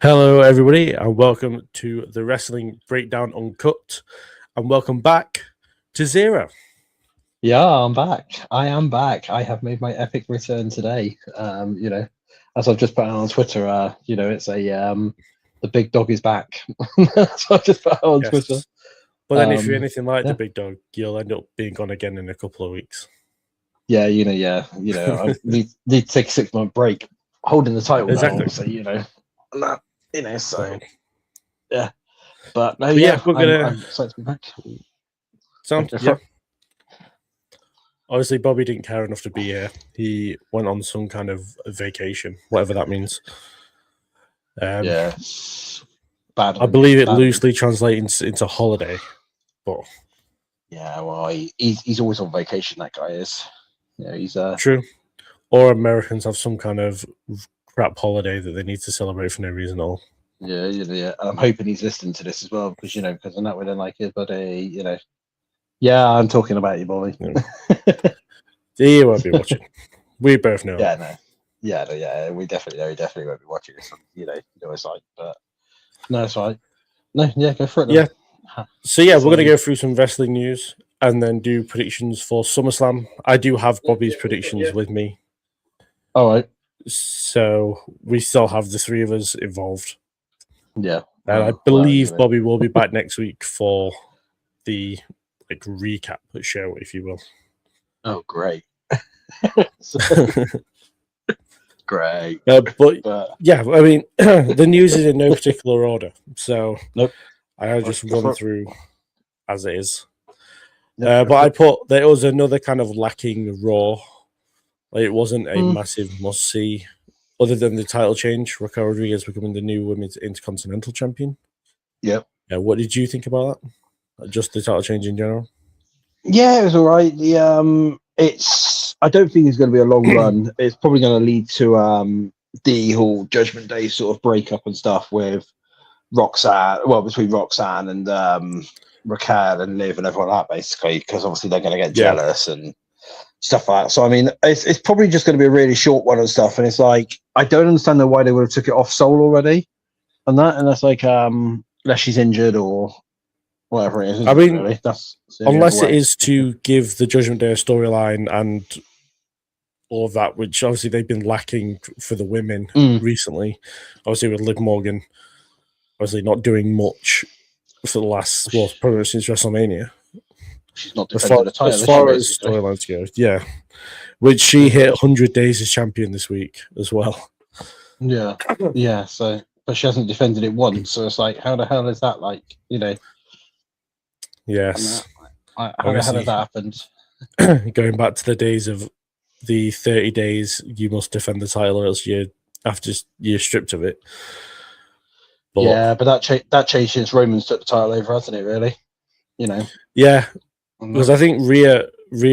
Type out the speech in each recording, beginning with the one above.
Hello, everybody, and welcome to the Wrestling Breakdown Uncut, and welcome back to Xero. Yeah, I'm back. I am back. I have made my epic return today. As I've just put out on Twitter, it's the big dog is back. So I've just put out on Twitter. But then, if you're anything like yeah. the big dog, you'll end up being gone again in a couple of weeks. Yeah, I need to take a 6-month break, holding the title Exactly. now. So yeah. But no, I'm excited to be back. Obviously, Bobby didn't care enough to be here. He went on some kind of vacation, whatever that means. Bad. I believe it loosely translates into holiday, but yeah, well, he's always on vacation. That guy is. Yeah, he's true. Or Americans have some kind of crap holiday that they need to celebrate for no reason at all. Yeah. And I'm hoping he's listening to this as well, because I'm not really like his buddy. Yeah, I'm talking about you, Bobby. He won't be watching. We both know. Yeah, we definitely won't be watching this. It's like, but no, it's right. No, yeah, go for it. Then. Yeah. So we're gonna go through some wrestling news and then do predictions for SummerSlam. I do have Bobby's predictions with me. All right. So we still have the three of us involved. Yeah. And I believe Bobby will be back next week for the recap show, if you will. Oh, great. Great. But yeah, I mean, the news is in no particular order. So nope. I'll just run through as it is. But I put there was another kind of lacking Raw. It wasn't a massive must-see, other than the title change. Raquel Rodriguez becoming the new Women's Intercontinental Champion. Yep. What did you think about that? Just the title change in general? Yeah, it was all right. I don't think it's going to be a long run. It's probably going to lead to the whole Judgment Day sort of breakup and stuff with Roxanne. Well, between Roxanne and Raquel and Liv and everyone like that, basically, because obviously they're going to get jealous and stuff like that. So I mean, it's probably just going to be a really short one and stuff. And it's like, I don't understand why they would have took it off Soul already, and that's like unless she's injured or whatever it is. I mean, really. That's unless it is to give the Judgment Day a storyline and all of that, which obviously they've been lacking for the women recently. Obviously with Liv Morgan, obviously not doing much for the last, probably since WrestleMania. She's not defending the title. As far as storylines go, yeah. Which she hit 100 days as champion this week as well. Yeah. So, but she hasn't defended it once. So it's like, how the hell is that? Like, Yes. How the hell has that happened? Going back to the days of the 30 days, you must defend the title, or else you're stripped of it. But that changed since Roman's took the title over, hasn't it? Really, Yeah, because I think Rhea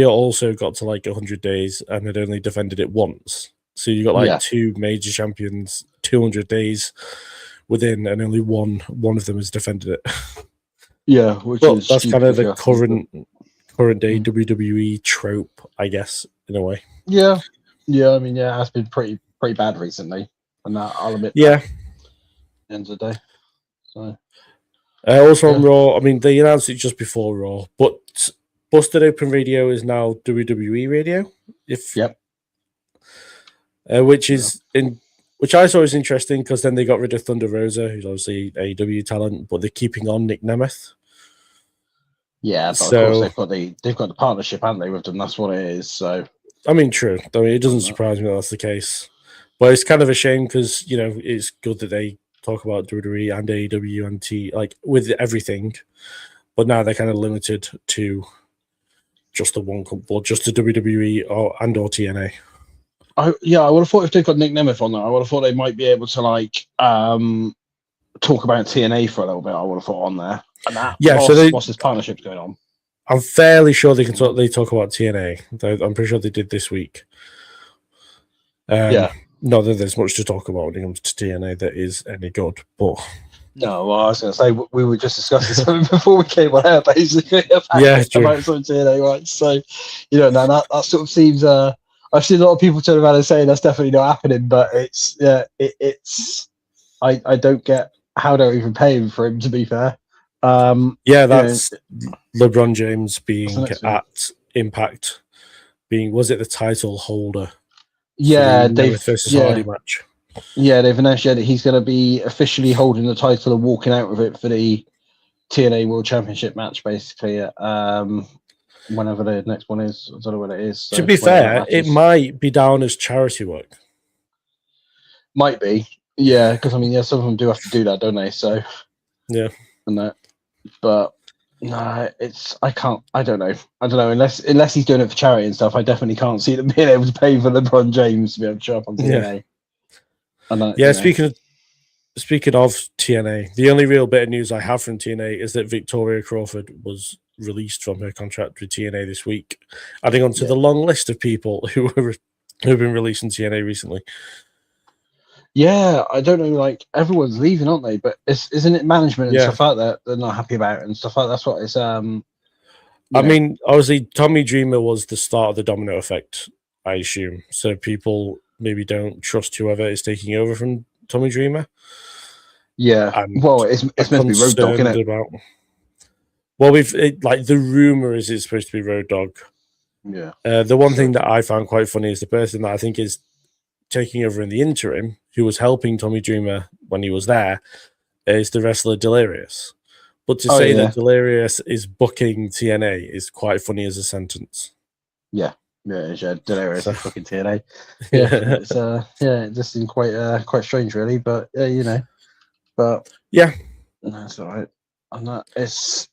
also got to 100 days and had only defended it once. So you got two major champions, 200 days within, and only one of them has defended it. Yeah, that's kind of the current day WWE trope, I guess, in a way. Yeah. I mean, it has been pretty bad recently, and that I'll admit. Yeah. At the end of the day. So. Also on Raw, I mean, they announced it just before Raw, but Busted Open Radio is now WWE Radio. Which I thought was interesting, because then they got rid of Thunder Rosa, who's obviously AEW talent, but they're keeping on Nick Nemeth. Yeah, but of course they've got the partnership, haven't they, with them? That's what it is. So I mean, true. I mean, it doesn't surprise me that that's the case, but it's kind of a shame, because it's good that they talk about WWE and AEW and with everything, but now they're kind of limited to just the one company, just the WWE or TNA. I would have thought if they've got Nick Nemeth on there, I would have thought they might be able to talk about TNA for a little bit. I would have thought on there. And that, whilst this partnership's going on, I'm fairly sure they can talk. They talk about TNA. I'm pretty sure they did this week. Not that there's much to talk about when it comes to TNA that is any good, but no. Well, I was going to say we were just discussing something before we came on air, basically. About some TNA, right? So now that sort of seems. I've seen a lot of people turn around and saying that's definitely not happening, but it's I don't get how they're even paying for him, to be fair. Yeah, that's LeBron James being thing. at Impact, was it the title holder? Yeah, for the Nemeth versus Hardy match. Yeah, they've announced that he's going to be officially holding the title and walking out with it for the TNA World Championship match, basically. Whenever the next one is, I don't know when it is. So to be fair, it might be down as charity work. Might be, yeah, because I mean, yeah, some of them do have to do that, don't they? So yeah, and that, but no, I don't know, unless he's doing it for charity and stuff. I definitely can't see them being able to pay for LeBron James to be able to show up on TNA. Yeah, speaking of TNA, the only real bit of news I have from TNA is that Victoria Crawford was released from her contract with TNA this week, adding on to the long list of people who have been released in TNA recently. Yeah, I don't know. Like everyone's leaving, aren't they? But isn't it management and stuff like that they're not happy about and stuff like that? That's what it's. I mean, obviously, Tommy Dreamer was the start of the domino effect, I assume. So people maybe don't trust whoever is taking over from Tommy Dreamer. Yeah, and well, it's meant to be Road Dogg, isn't it? Well, the rumor is it's supposed to be Road Dogg. Yeah. The one thing that I found quite funny is the person that I think is taking over in the interim, who was helping Tommy Dreamer when he was there, is the wrestler Delirious. But to say that Delirious is booking TNA is quite funny as a sentence. Yeah. Yeah, Delirious is fucking TNA. Yeah, it's it just seemed quite strange, really. But but yeah, that's all right. And that it's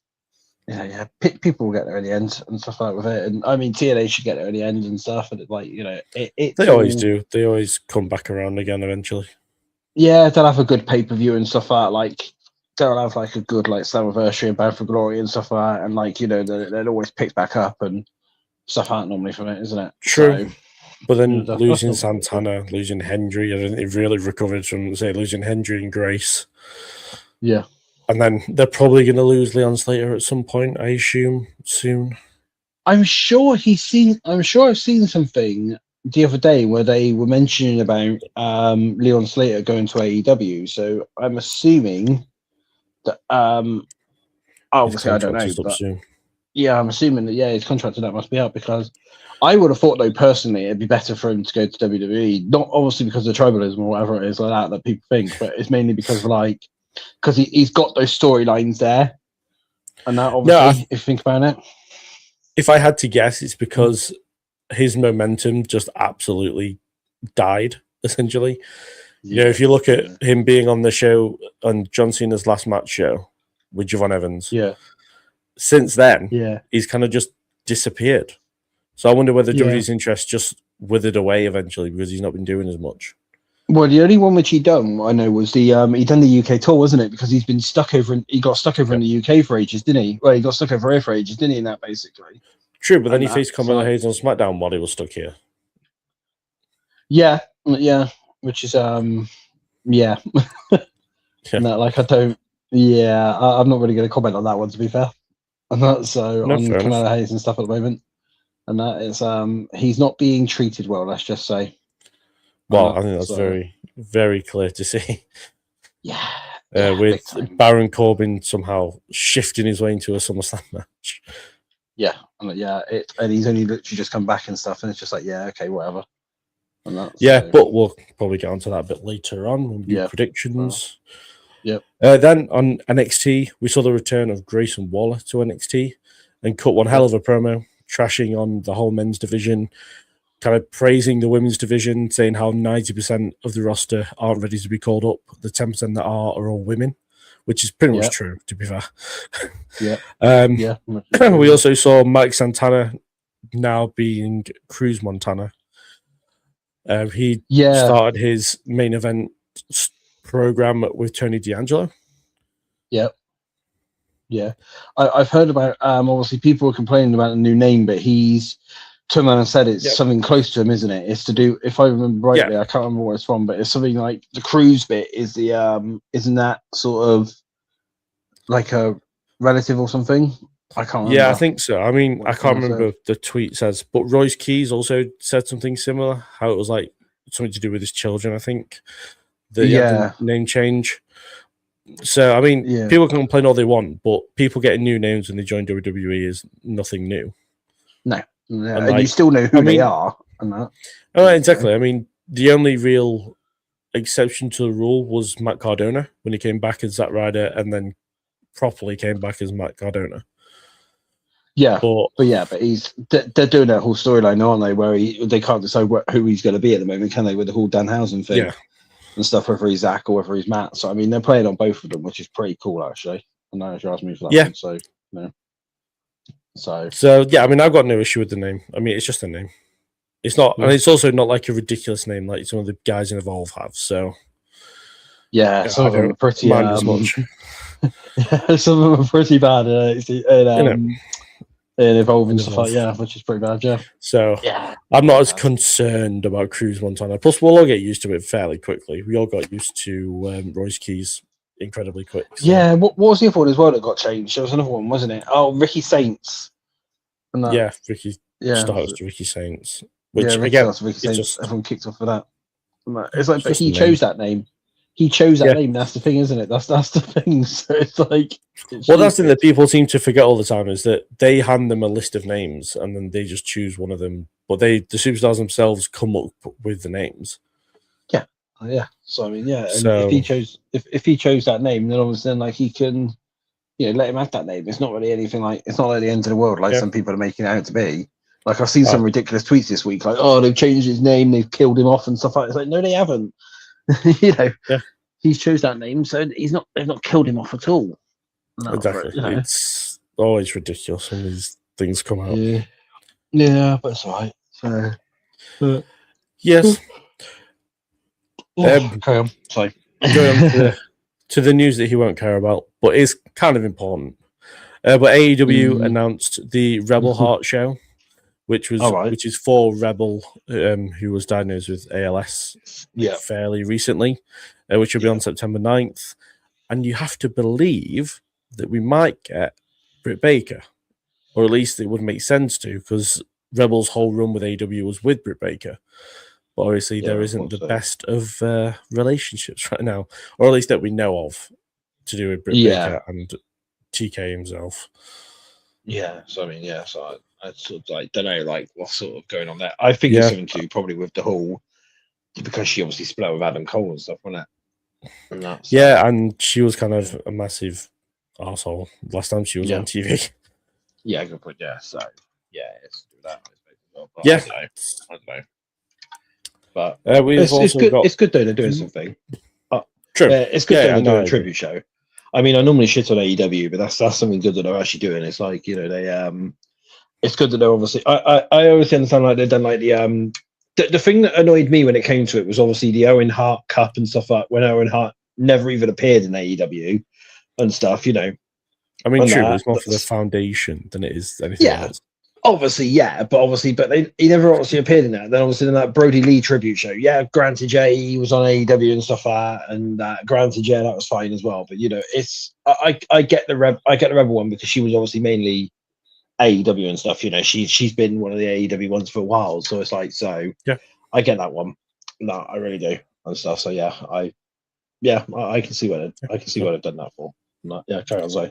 people will get there in the end and stuff like with it. And I mean, TNA should get there in the end and stuff. And they always do. They always come back around again eventually. Yeah, they'll have a good pay per view and stuff like that. Like they'll have like a good Slammiversary and Bound for Glory and stuff like that. And they'll always pick back up and stuff out normally from it, isn't it? True. So, but then losing Santana, losing Hendry, I don't think they've really recovered from losing Hendry and Grace. Yeah. And then they're probably going to lose Leon Slater at some point, I assume, soon. I'm sure I've seen something the other day where they were mentioning about Leon Slater going to AEW. So I'm assuming that obviously I don't know, but soon. Yeah, I'm assuming that his contract to that must be out, because I would have thought though personally it'd be better for him to go to WWE, not obviously because of tribalism or whatever it is like that people think, but it's mainly because of because he's got those storylines there, and that obviously, if you think about it. If I had to guess, it's because his momentum just absolutely died, essentially. Yeah, if you look at him being on the show, on John Cena's last match show with Javon Evans, since then, he's kind of just disappeared. So I wonder whether WWE's interest just withered away eventually because he's not been doing as much. Well, the only one which he done, I know, was he done the UK tour, wasn't it? Because he's been stuck over he got stuck over in the UK for ages, didn't he? Well, he got stuck over here for ages, didn't he? In that basically. True, but then he faced Carmelo Hayes on SmackDown while he was stuck here. Yeah, which is No, I'm not really going to comment on that one, to be fair. And that on Carmelo Hayes and stuff at the moment, and that is he's not being treated well. Let's just say. Well, I think that's very, very clear to see. Yeah. With Baron Corbin somehow shifting his way into a SummerSlam match. Yeah, and he's only literally just come back and stuff, and it's just okay, whatever. And but we'll probably get onto that a bit later on when we do predictions. Then on NXT, we saw the return of Grayson Waller to NXT and cut one hell of a promo, trashing on the whole men's division, kind of praising the women's division, saying how 90% of the roster aren't ready to be called up. The 10% that are all women, which is pretty much true, to be fair. We also saw Mike Santana now being Cruz Montana. He started his main event program with Tony D'Angelo. I've heard about obviously people were complaining about the new name, but he's turned around and said it's something close to him, isn't it? It's to do, if I remember rightly, I can't remember what it's from, but it's something like the Cruz bit is the isn't that sort of like a relative or something? I can't remember. Yeah, I think so. I mean, I can't remember the tweet says, but Royce Keys also said something similar, how it was like something to do with his children, I think. the name change. So I mean, people can complain all they want, but people getting new names when they join WWE is nothing new. No, and you still know who they are. And that. Oh, exactly. I mean, the only real exception to the rule was Matt Cardona when he came back as Zack Ryder, and then properly came back as Matt Cardona. Yeah, but they're doing that whole storyline, aren't they? Where they can't decide who he's going to be at the moment, can they? With the whole Danhausen thing and stuff, whether he's Zach or whether he's Matt. So I mean, they're playing on both of them, which is pretty cool, actually. And now you asked me for that one, so So yeah, I mean, I've got no issue with the name. I mean, it's just a name. It's not, and it's also not like a ridiculous name like some of the guys in Evolve have. So some of them are pretty mind as much. Some of them are pretty bad in Evolve and stuff like which is pretty bad. Yeah. So I'm not as concerned about Cruz Montana. Plus, we'll all get used to it fairly quickly. We all got used to Royce Keys incredibly quick. So. Yeah. What was the other one as well that got changed? There was another one, wasn't it? Oh, Ricky Saints. Ricky starts to Ricky Saints. Which Ricky again, Ricky Saints. Just everyone kicked off for that. It's like, but he chose that name. He chose that name. That's the thing, isn't it? That's the thing. So it's like, that's the thing that people seem to forget all the time is that they hand them a list of names and then they just choose one of them. But the superstars themselves come up with the names. Yeah. So I mean, And if he chose that name, then obviously like he can, let him have that name. It's not really anything like it's not like the end of the world like some people are making it out to be. Like I've seen some ridiculous tweets this week, like, oh, they've changed his name, they've killed him off and stuff like that. It's like, no, they haven't. He's chose that name, so they've not killed him off at all. No, exactly. It's always ridiculous when these things come out. Yeah, but it's all right. So yes. Carry on. Sorry. Going on to the news that he won't care about, but is kind of important. But AEW announced the Rebel Heart show, which is for Rebel, who was diagnosed with ALS fairly recently, which will be on September 9th. And you have to believe that we might get Britt Baker, or at least it would make sense to, because Rebel's whole run with AEW was with Britt Baker. But obviously there isn't the best of relationships right now, or at least that we know of, to do with Britt Baker and TK himself. Yeah, so I mean, so I sort of like don't know like what's sort of going on there. I think it's something to do probably with the whole, because she obviously split with Adam Cole and stuff, wasn't it? And she was kind of a massive arsehole last time she was on TV. Yeah, good point. Yeah, so let's do that. But I don't know. But it's good though they're doing something. True. It's good they're doing a tribute show. I mean, I normally shit on AEW, but that's something good that they're actually doing. It's like, they it's good that they're obviously I always understand like they've done like the thing that annoyed me when it came to it was obviously the Owen Hart Cup and stuff like when Owen Hart never even appeared in AEW and stuff, I mean, true, it's more for the foundation than it is anything else. Obviously, but he never obviously appeared in that. Then obviously in that Brody Lee tribute show, granted, he was on AEW and stuff like that, and granted, that was fine as well. But it's I get the Rebel one because she was obviously mainly AEW and stuff. She's been one of the AEW ones for a while, so it's like I get that one. No, I really do and stuff. So I can see what I've done that for. Carry on, sorry.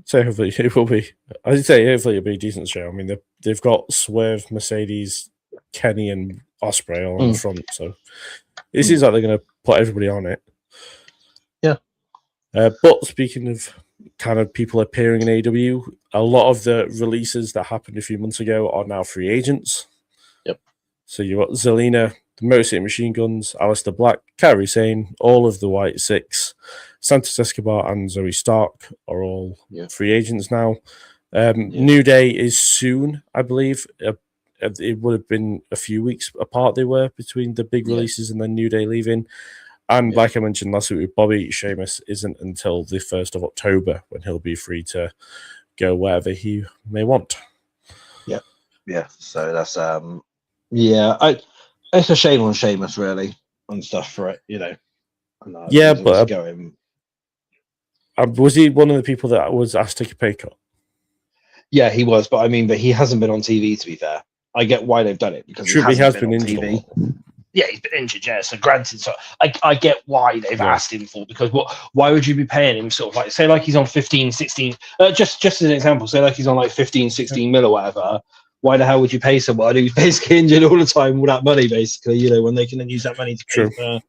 So hopefully it will be. I'd say hopefully it'll be a decent show. I mean, they've got Swerve, Mercedes, Kenny, and Ospreay all on the front, so it seems like they're going to put everybody on it. Yeah. But speaking of kind of people appearing in AEW, a lot of the releases that happened a few months ago are now free agents. Yep. So you got Zelina, the Motor City Machine Guns, Aleister Black, Kairi Sane, all of the White Six, Santos Escobar and Zoe Stark are all free agents now. New Day is soon, I believe. It would have been a few weeks apart they were between the big releases and then New Day leaving. And like I mentioned last week with Bobby, Sheamus isn't until the 1st of October when he'll be free to go wherever he may want. Yeah. So that's it's a shame on Sheamus really and stuff for it, but was he one of the people that was asked to take a pay cut? Yeah, he was, but he hasn't been on TV. To be fair, I get why they've done it because he has been injured. Yeah, he's been injured, yeah. So granted, so I get why they've asked him for, because why would you be paying him sort of like, say like he's on 15, 16, just as an example, say like he's on like 15, 16 mil or whatever. Why the hell would you pay someone who's basically injured all the time with that money, basically, you know, when they can then use that money to pay for,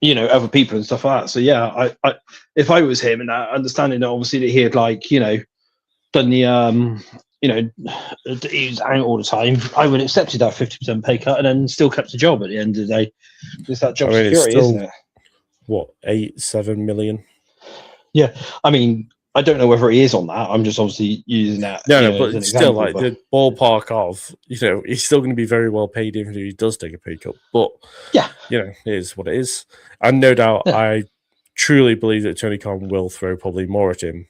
you know, other people and stuff like that. So yeah, I if I was him, and understanding that obviously that he had, like, you know, done the you know, he was out all the time, I would have accepted that 50% pay cut and then still kept a job at the end of the day. It's that job security, still, isn't it? What, 8-7 million? Yeah, I mean, I don't know whether he is on that. I'm just obviously using that. No, but it's still like the ballpark of, you know, he's still going to be very well paid even if he does take a pay cut. But yeah, you know, it is what it is. And no doubt, I truly believe that Tony Khan will throw probably more at him.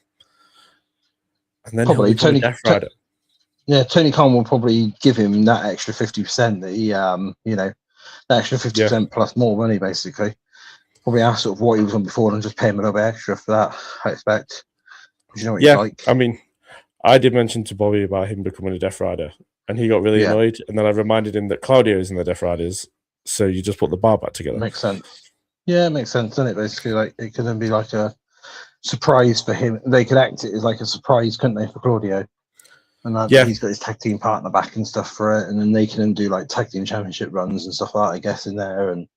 And then probably Tony Rider. Yeah, Tony Khan will probably give him that extra 50% that he, you know, that extra 50% plus more money, basically. Probably ask sort of what he was on before and just pay him a little bit extra for that, I expect. You know what he's like. I mean, I did mention to Bobby about him becoming a Death Rider, and he got really annoyed. And then I reminded him that Claudio is in the Death Riders, so you just put the bar back together. Makes sense. Yeah, it makes sense, doesn't it? Basically, like, it could then be like a surprise for him. They could act it as like a surprise, couldn't they, for Claudio? And that, he's got his tag team partner back and stuff for it, and then they can then do like tag team championship runs and stuff like that, I guess, in there, and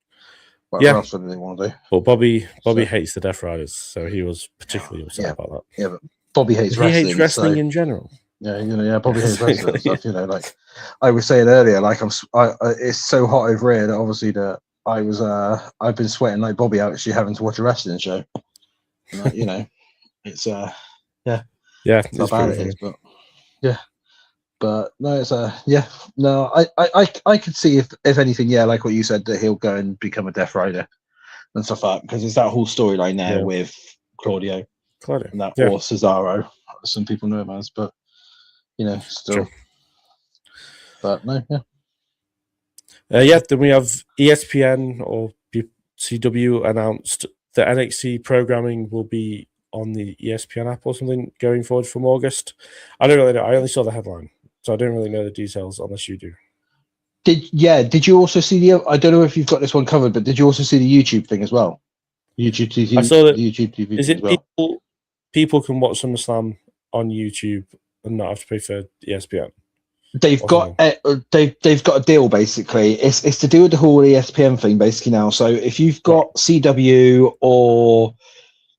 whatever else would they want to do. Well, Bobby hates the Death Riders, so he was particularly upset about that. Yeah, but Bobby hates wrestling. He hates wrestling in general. Yeah, you know, Bobby hates wrestling and stuff. You know, like I was saying earlier, like it's so hot over here that obviously that I've been sweating like Bobby out actually having to watch a wrestling show. And, like, you know, it's it's not bad it is, but but no, it's I could see if anything, like what you said, that he'll go and become a Death Rider and stuff like that, because there's that whole storyline there with Claudio and that, or Cesaro, some people know him as, but you know, still. True. But no, then we have ESPN or CW announced that NXT programming will be on the ESPN app or something going forward from August. I don't really know. I only saw the headline, so I don't really know the details unless you do. Did you also see the? I don't know if you've got this one covered, but did you also see the YouTube thing as well? YouTube TV. I saw that. YouTube TV. Is it well? People can watch SummerSlam on YouTube and not have to pay for ESPN? They've got they've got a deal basically. It's to do with the whole ESPN thing basically now. So if you've got CW or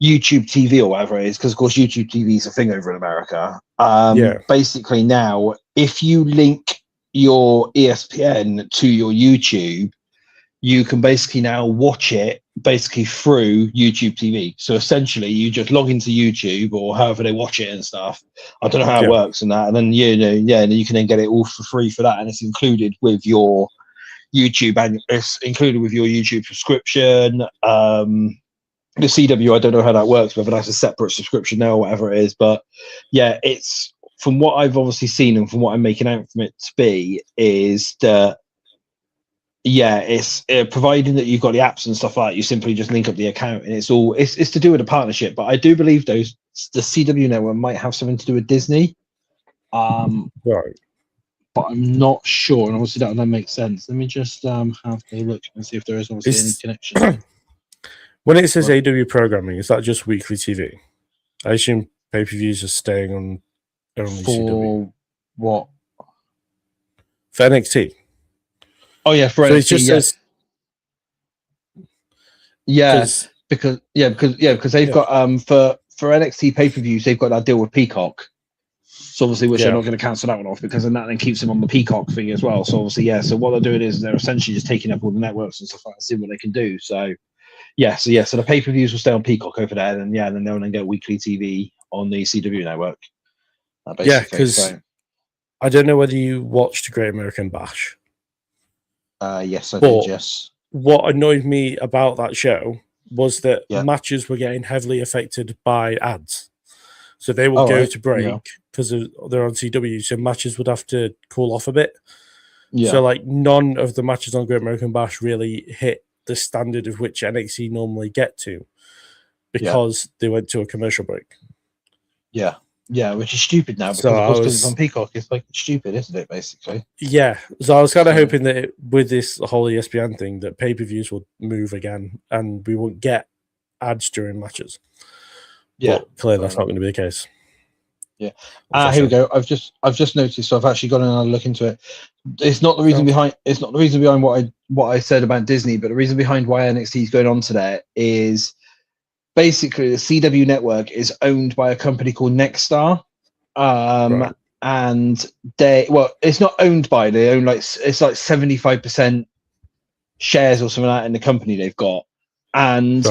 YouTube TV or whatever it is, because of course YouTube TV is a thing over in America. Basically now, if you link your ESPN to your YouTube, you can basically now watch it basically through YouTube TV. So essentially, you just log into YouTube or however they watch it and stuff. I don't know how it works and that, and then and you can then get it all for free for that, and it's included with your YouTube, and it's included with your YouTube subscription. The CW, I don't know how that works, whether that's a separate subscription now or whatever it is, but it's from what I've obviously seen and from what I'm making out from it to be is that it's providing that you've got the apps and stuff like that, you simply just link up the account, and it's to do with a partnership. But I do believe the CW network might have something to do with Disney, right? But I'm not sure, and obviously that makes sense. Let me just have a look and see if there is obviously any connection. When it says AW programming, is that just weekly TV? I assume pay-per-views are staying on only CW. What? For NXT. Oh yeah, for NXT. It just says, because they've got for NXT pay-per-views, they've got that deal with Peacock. So obviously, which they're not going to cancel that one off, because then that then keeps them on the Peacock thing as well. So obviously, so what they're doing is they're essentially just taking up all the networks and stuff like that, seeing what they can do. So so the pay-per-views will stay on Peacock over there, and then they'll then get weekly TV on the CW network. Because I don't know whether you watched Great American Bash. Yes, I did. Yes. What annoyed me about that show was that matches were getting heavily affected by ads. So they would go to break because they're on CW, so matches would have to cool off a bit. Yeah. So like none of the matches on Great American Bash really hit the standard of which NXT normally get to, because they went to a commercial break. Yeah. Yeah, which is stupid now because So of course because it's on Peacock. It's like stupid, isn't it? Basically. yeah. So I was kind of hoping that with this whole ESPN thing, that pay-per-views would move again, and we won't get ads during matches. Yeah, but clearly that's not going to be the case. Yeah. Here we go. I've just noticed. So I've actually gone and look into it. It's not the reason behind. It's not the reason behind what I said about Disney, but the reason behind why NXT is going on today is basically the CW network is owned by a company called Nexstar. Right. And it's not owned by. They own it's like 75% shares or something like that in the company they've got, and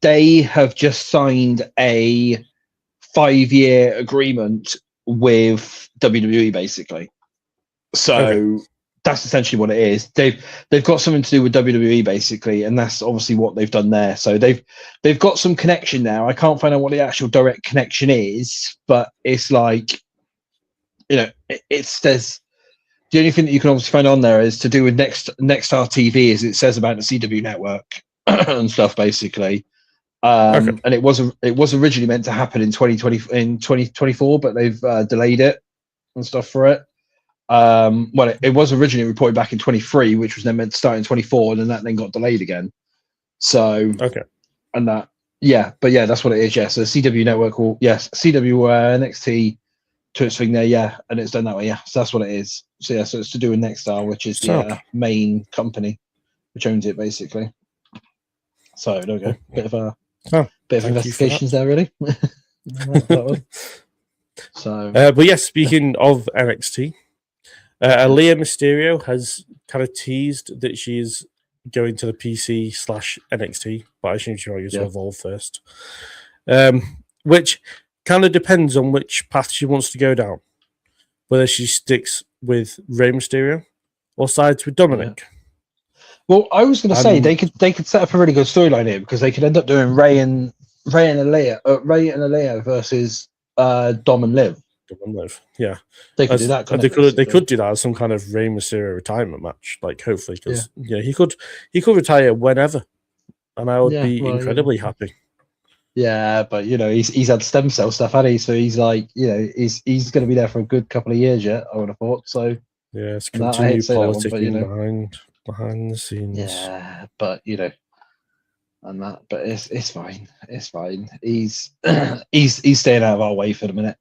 they have just signed a 5-year agreement with WWE basically. So that's essentially what it is. They've got something to do with WWE basically, and that's obviously what they've done there. So they've got some connection now. I can't find out what the actual direct connection is, but it's like, there's the only thing that you can obviously find on there is to do with Nexstar TV, as it says about the CW network and stuff basically. And it was originally meant to happen in 2024, but they've delayed it and stuff for it. It was originally reported back in 23, which was then meant to start in 24, and then that got delayed again. So and that that's what it is. Yeah, so the CW network CW NXT to its thing there, and it's done that way. Yeah, so that's what it is. So so it's to do with Nexstar, which is the main company which owns it basically. So there we go. Bit of investigations there, really. that one. So, but speaking of NXT, Aaliyah Mysterio has kind of teased that she is going to the PC/NXT, but I assume she might to Evolve first, which kind of depends on which path she wants to go down, whether she sticks with Rey Mysterio or sides with Dominic. Yeah. Well, I was going to say they could set up a really good storyline here because they could end up doing Rey and Aaliyah versus Dom and Liv. Yeah, they could do that. They could do that as some kind of Rey Mysterio retirement match, like hopefully, because he could retire whenever, and I would be incredibly happy. Yeah, but he's had stem cell stuff, had he? So he's like, he's going to be there for a good couple of years yet. I would have thought so. Yeah, it's continue politicking behind the scenes. Yeah, but and that, but it's fine. It's fine. He's staying out of our way for the minute,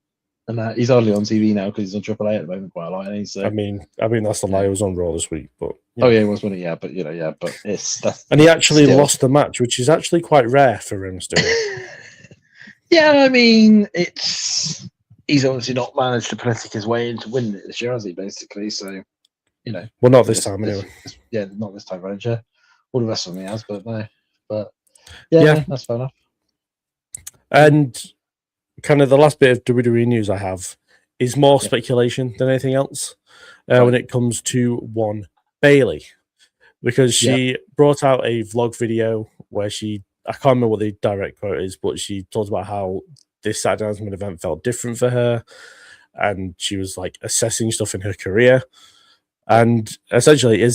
and he's hardly on TV now because he's on AAA at the moment quite a lot. So I mean that's the lie. He was on Raw this week, but he was winning. Yeah, but but and he actually lost the match, which is actually quite rare for him to do. Yeah, I mean he's obviously not managed to politic his way into winning it this year, has he? Basically, so well, not this time anyway. Not this time around. Yeah, all the rest of them he has, but no. But yeah, that's fair enough. And kind of the last bit of WWE news I have is more speculation than anything else when it comes to one Bayley, because she brought out a vlog video where I can't remember what the direct quote is, but she talked about how this Saturday Night's Main event felt different for her, and she was like assessing stuff in her career, and essentially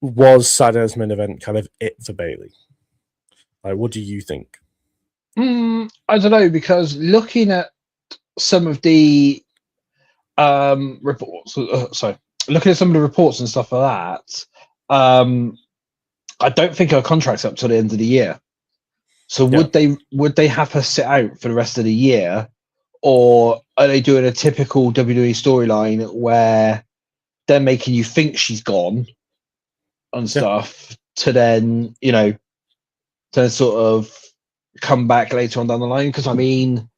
was Saturday Night's Main event kind of it for Bayley? Like, what do you think? I don't know, because looking at some of the reports, looking at some of the reports and stuff like that, I don't think her contract's up till the end of the year. So would they have her sit out for the rest of the year, or are they doing a typical WWE storyline where they're making you think she's gone and stuff to then to sort of come back later on down the line? Because I mean,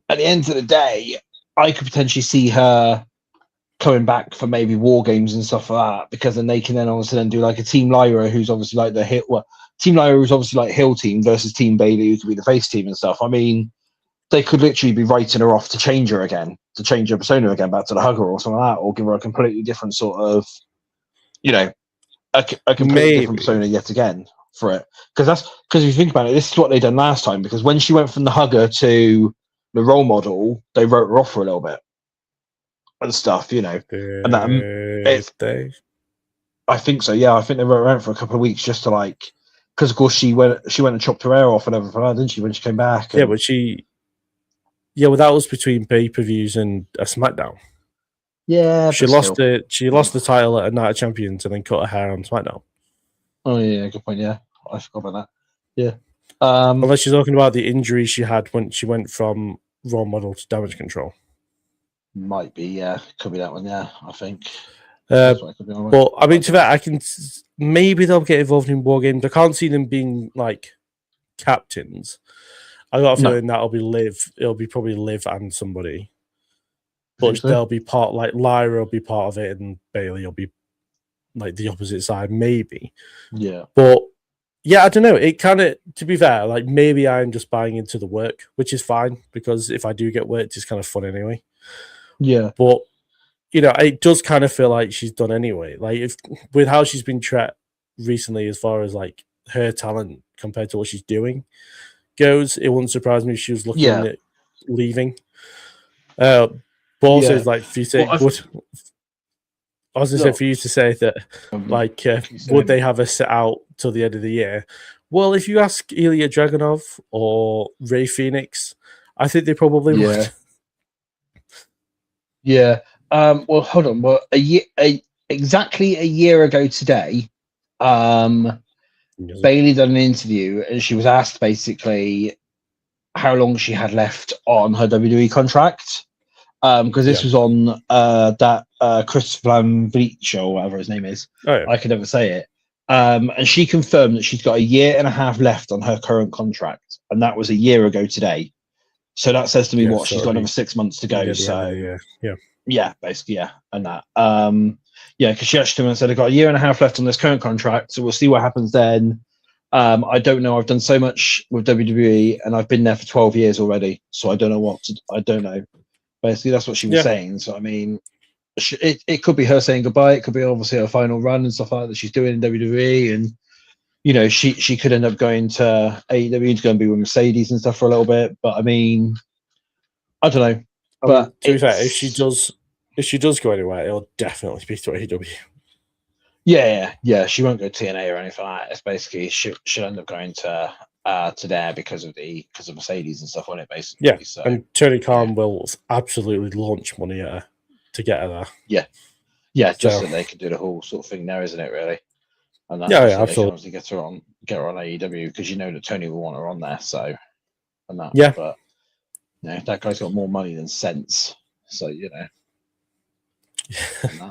at the end of the day, I could potentially see her coming back for maybe War Games and stuff like that, because then they can then obviously do like a Team Lyra, who's obviously like the hit. Well, Team Lyra is obviously like heel team versus Team Bayley, who could be the face team and stuff. I mean, they could literally be writing her off to change her again, to change her persona again back to the Hugger or something like that, or give her a completely different sort of, a completely different persona yet again for it. Because if you think about it, this is what they done last time. Because when she went from the Hugger to the role model, they wrote her off for a little bit and stuff, and that I think so. Yeah, I think they wrote her out for a couple of weeks just to because of course she went and chopped her hair off and everything, didn't she, when she came back? Yeah, but she Yeah, well, that was between pay-per-views and a SmackDown. Yeah, She but lost still. it. She lost the title at a Night of Champions and then cut her hair on SmackDown. Oh yeah, good point. Yeah, I forgot about that. Yeah. Unless you're talking about the injury she had when she went from Raw model to Damage Control. Might be. Yeah, could be that one. Yeah, I think. But I mean, to that, I can maybe they'll get involved in War Games. I can't see them being like captains. I got a feeling that'll be Liv. It'll be probably Liv and somebody. But they'll be part, like Lyra will be part of it, and Bailey will be like the opposite side, maybe. Yeah. But yeah, I don't know. It kind of, to be fair, like maybe I'm just buying into the work, which is fine because if I do get worked, it's kind of fun anyway. Yeah. But you know, it does kind of feel like she's done anyway. Like if with how she's been treated recently, as far as like her talent compared to what she's doing goes, it wouldn't surprise me if she was looking at leaving. But also, like, for you to say, I was going to say, for you to say that, like, would they have her set out till the end of the year? Well, if you ask Ilya Dragunov or Ray Phoenix, I think they probably would. Yeah. Well, hold on. Well, exactly a year ago today, Bailey done an interview and she was asked basically how long she had left on her WWE contract. Because this was on that Chris Van Vliet show, or whatever his name is. Oh, yeah. I could never say it. And she confirmed that she's got a year and a half left on her current contract, and that was a year ago today. So that says to me what she's got another 6 months to go. Yeah, basically, and that. Because she actually came and said, "I've got a year and a half left on this current contract, so we'll see what happens then." I don't know. I've done so much with WWE, and I've been there for 12 years already, so I don't know I don't know. Basically, that's what she was saying. So, I mean, it could be her saying goodbye. It could be obviously her final run and stuff like that she's doing in WWE. And, you know, she could end up going to AEW to go and be with Mercedes and stuff for a little bit. But, I mean, I don't know. But to be fair, if she does go anywhere, it'll definitely be to AEW. Yeah. She won't go to TNA or anything like that. It's basically she'll end up going to there because of Mercedes and stuff on it, basically. Yeah, so, and Tony Khan will absolutely launch money at her to get her there. Yeah, just so they can do the whole sort of thing there, isn't it? Really. And that, absolutely. They can obviously get her on AEW because you know that Tony will want her on there. So, and that. Yeah. But you know, that guy's got more money than sense. So you know.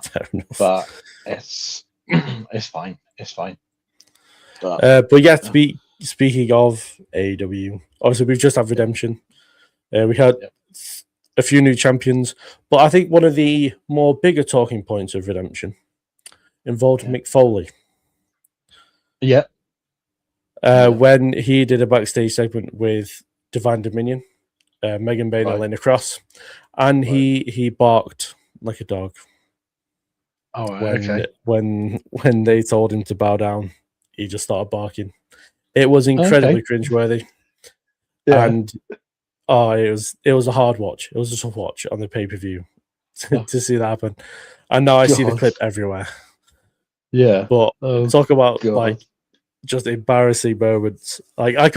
Fair enough. But it's fine. It's fine. But yeah, speaking of AEW, obviously we've just had Redemption. We had a few new champions, but I think one of the more bigger talking points of Redemption involved Mick Foley. Yeah. When he did a backstage segment with Divine Dominion, Megan Bain and Elena Cross, and he barked like a dog. Oh, okay. When they told him to bow down, he just started barking. It was incredibly cringeworthy. Yeah. And it was a hard watch. It was a tough watch on the pay-per-view to see that happen. And now I see the clip everywhere. Yeah. But talk about like just embarrassing moments. Like I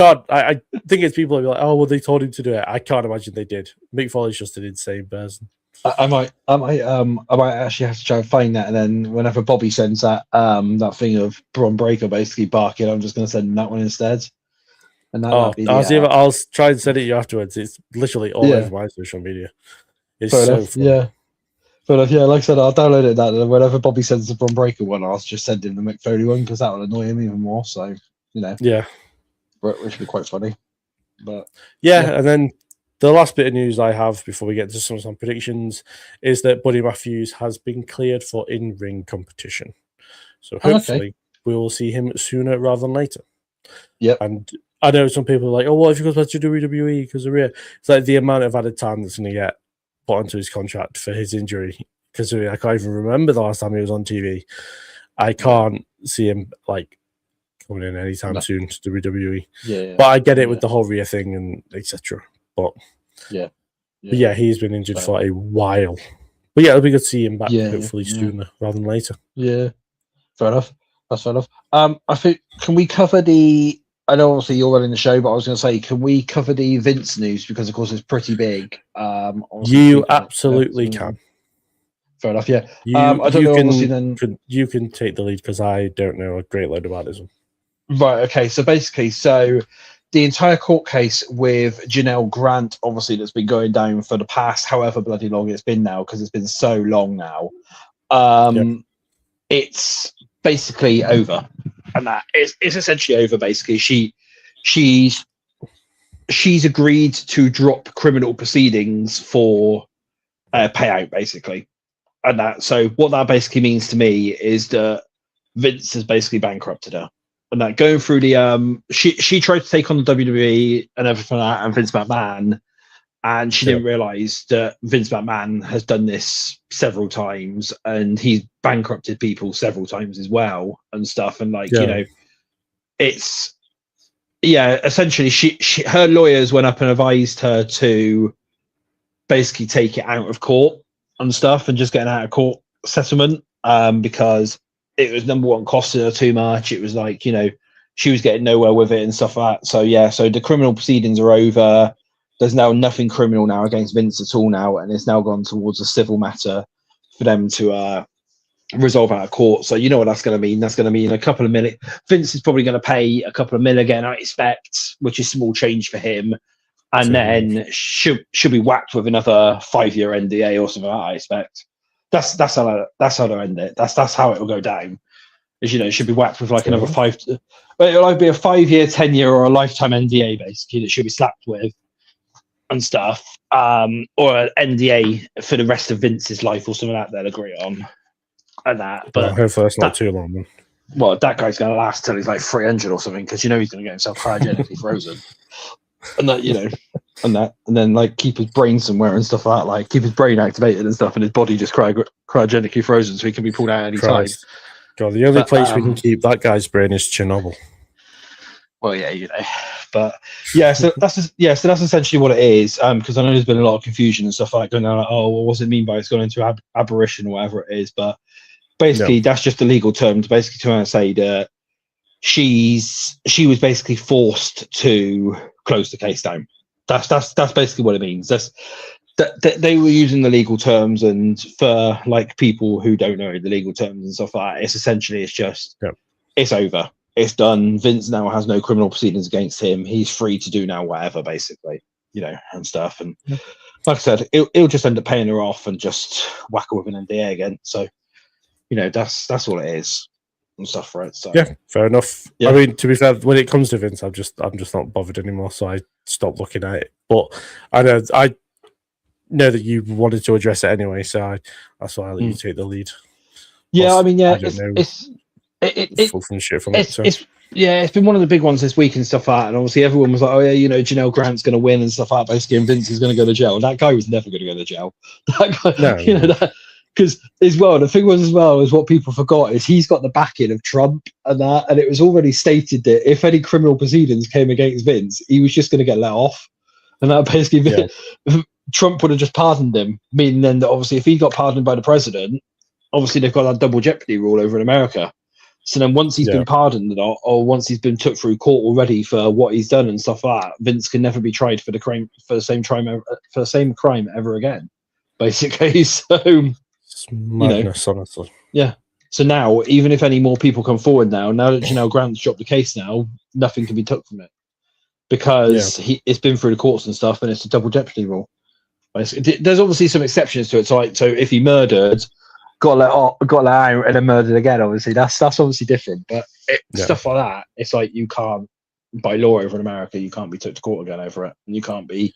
think it's people who are like, oh well, they told him to do it. I can't imagine they did. Mick Foley's just an insane person. I might actually have to try and find that, and then whenever Bobby sends that thing of Braun Breaker basically barking, I'm just going to send him that one instead. And I'll try and send it to you afterwards. It's literally all over my social media. It's so fun. Yeah. But like I said, I'll download it. That and whenever Bobby sends the Braun Breaker one, I'll just send him the Mick Foley one because that will annoy him even more. So which would be quite funny. But and then the last bit of news I have before we get to some predictions is that Buddy Matthews has been cleared for in-ring competition. So hopefully we will see him sooner rather than later. Yep. And I know some people are like, oh, what if he goes back to WWE because of Rhea? It's like the amount of added time that's going to get put onto his contract for his injury. Because I can't even remember the last time he was on TV. I can't see him like coming in anytime soon to WWE. But I get it with the whole Rhea thing and etc. But he's been injured for a while. But it'll be good to see him back hopefully sooner rather than later. Yeah, fair enough. That's fair enough. I think can we cover the I know obviously you're running the show, but I was going to say, can we cover the Vince news because of course it's pretty big. You absolutely can. Fair enough. Yeah. You I don't you know. can Obviously, then you can take the lead because I don't know a great load about this one. right. Okay. So basically, the entire court case with Janelle Grant, obviously, that's been going down for the past however bloody long it's been now, because it's been so long now. It's basically over, and that it's essentially over. Basically, she's agreed to drop criminal proceedings for payout, basically, and that. So what that basically means to me is that Vince has basically bankrupted her. And that going through the she tried to take on the WWE and everything like that, and Vince McMahon, and she didn't realize that Vince McMahon has done this several times, and he's bankrupted people several times as well and stuff. And it's essentially she her lawyers went up and advised her to basically take it out of court and stuff, and just get an out of court settlement, because it was, number one, costing her too much. It was like, she was getting nowhere with it and stuff like that. So so the criminal proceedings are over. There's now nothing criminal now against Vince at all now, and it's now gone towards a civil matter for them to resolve out of court. So you know what that's going to mean. That's going to mean a couple of million. Vince is probably going to pay a couple of million again, I expect, which is small change for him. And then should be whacked with another 5-year NDA or something like that, I expect. That's how they'll end it. That's how it will go down. Is it should be whacked with like another 5. But it'll either be a 5-year, 10-year, or a lifetime NDA basically that should be slapped with and stuff, or an NDA for the rest of Vince's life or something like that they'll agree on, and that. But hopefully that's not too long. Then. Well, that guy's going to last till he's like 300 or something, because he's going to get himself cryogenically frozen, and that and then like keep his brain somewhere and stuff like that, like keep his brain activated and stuff, and his body just cryogenically frozen so he can be pulled out any time. God, the only place we can keep that guy's brain is Chernobyl. Well, but so that's essentially what it is. Because I know there's been a lot of confusion and stuff like going on. Like, oh, well, what does it mean by it's gone into aberration or whatever it is? But basically, that's just the legal terms. Basically, trying to say that she was basically forced to close the case down. That's basically what it means. That they were using the legal terms, and for like people who don't know the legal terms and stuff like that, it's just it's over. It's done. Vince now has no criminal proceedings against him. He's free to do now whatever, basically, and stuff. And like I said, it'll just end up paying her off and just whack her with an NDA again. So, that's all it is and stuff for it. So yeah, fair enough. Yeah. I mean, to be fair, when it comes to Vince, I'm just not bothered anymore. So I stopped looking at it. But I know that you wanted to address it anyway, so that's why I let you take the lead. Yeah, I mean, it's been one of the big ones this week and stuff like that. And obviously everyone was like, oh yeah, Janelle Grant's going to win and stuff like that, basically, and Vince is going to go to jail. And that guy was never going to go to jail. That guy, because as well, the thing was as well is what people forgot is he's got the backing of Trump and that, and it was already stated that if any criminal proceedings came against Vince, he was just going to get let off, and that basically Trump would have just pardoned him. Meaning then that obviously if he got pardoned by the president, obviously they've got that double jeopardy rule over in America. So then once he's been pardoned or once he's been took through court already for what he's done and stuff like that, Vince can never be tried for the same crime ever again, basically. So it's madness, honestly. Yeah. So now, even if any more people come forward now that Janelle Grant's dropped the case now, nothing can be took from it because it's been through the courts and stuff, and it's a double jeopardy rule. There's obviously some exceptions to it. So if he murdered, got let out and then murdered again, obviously that's obviously different. But stuff like that, it's like you can't, by law over in America, you can't be took to court again over it, and you can't be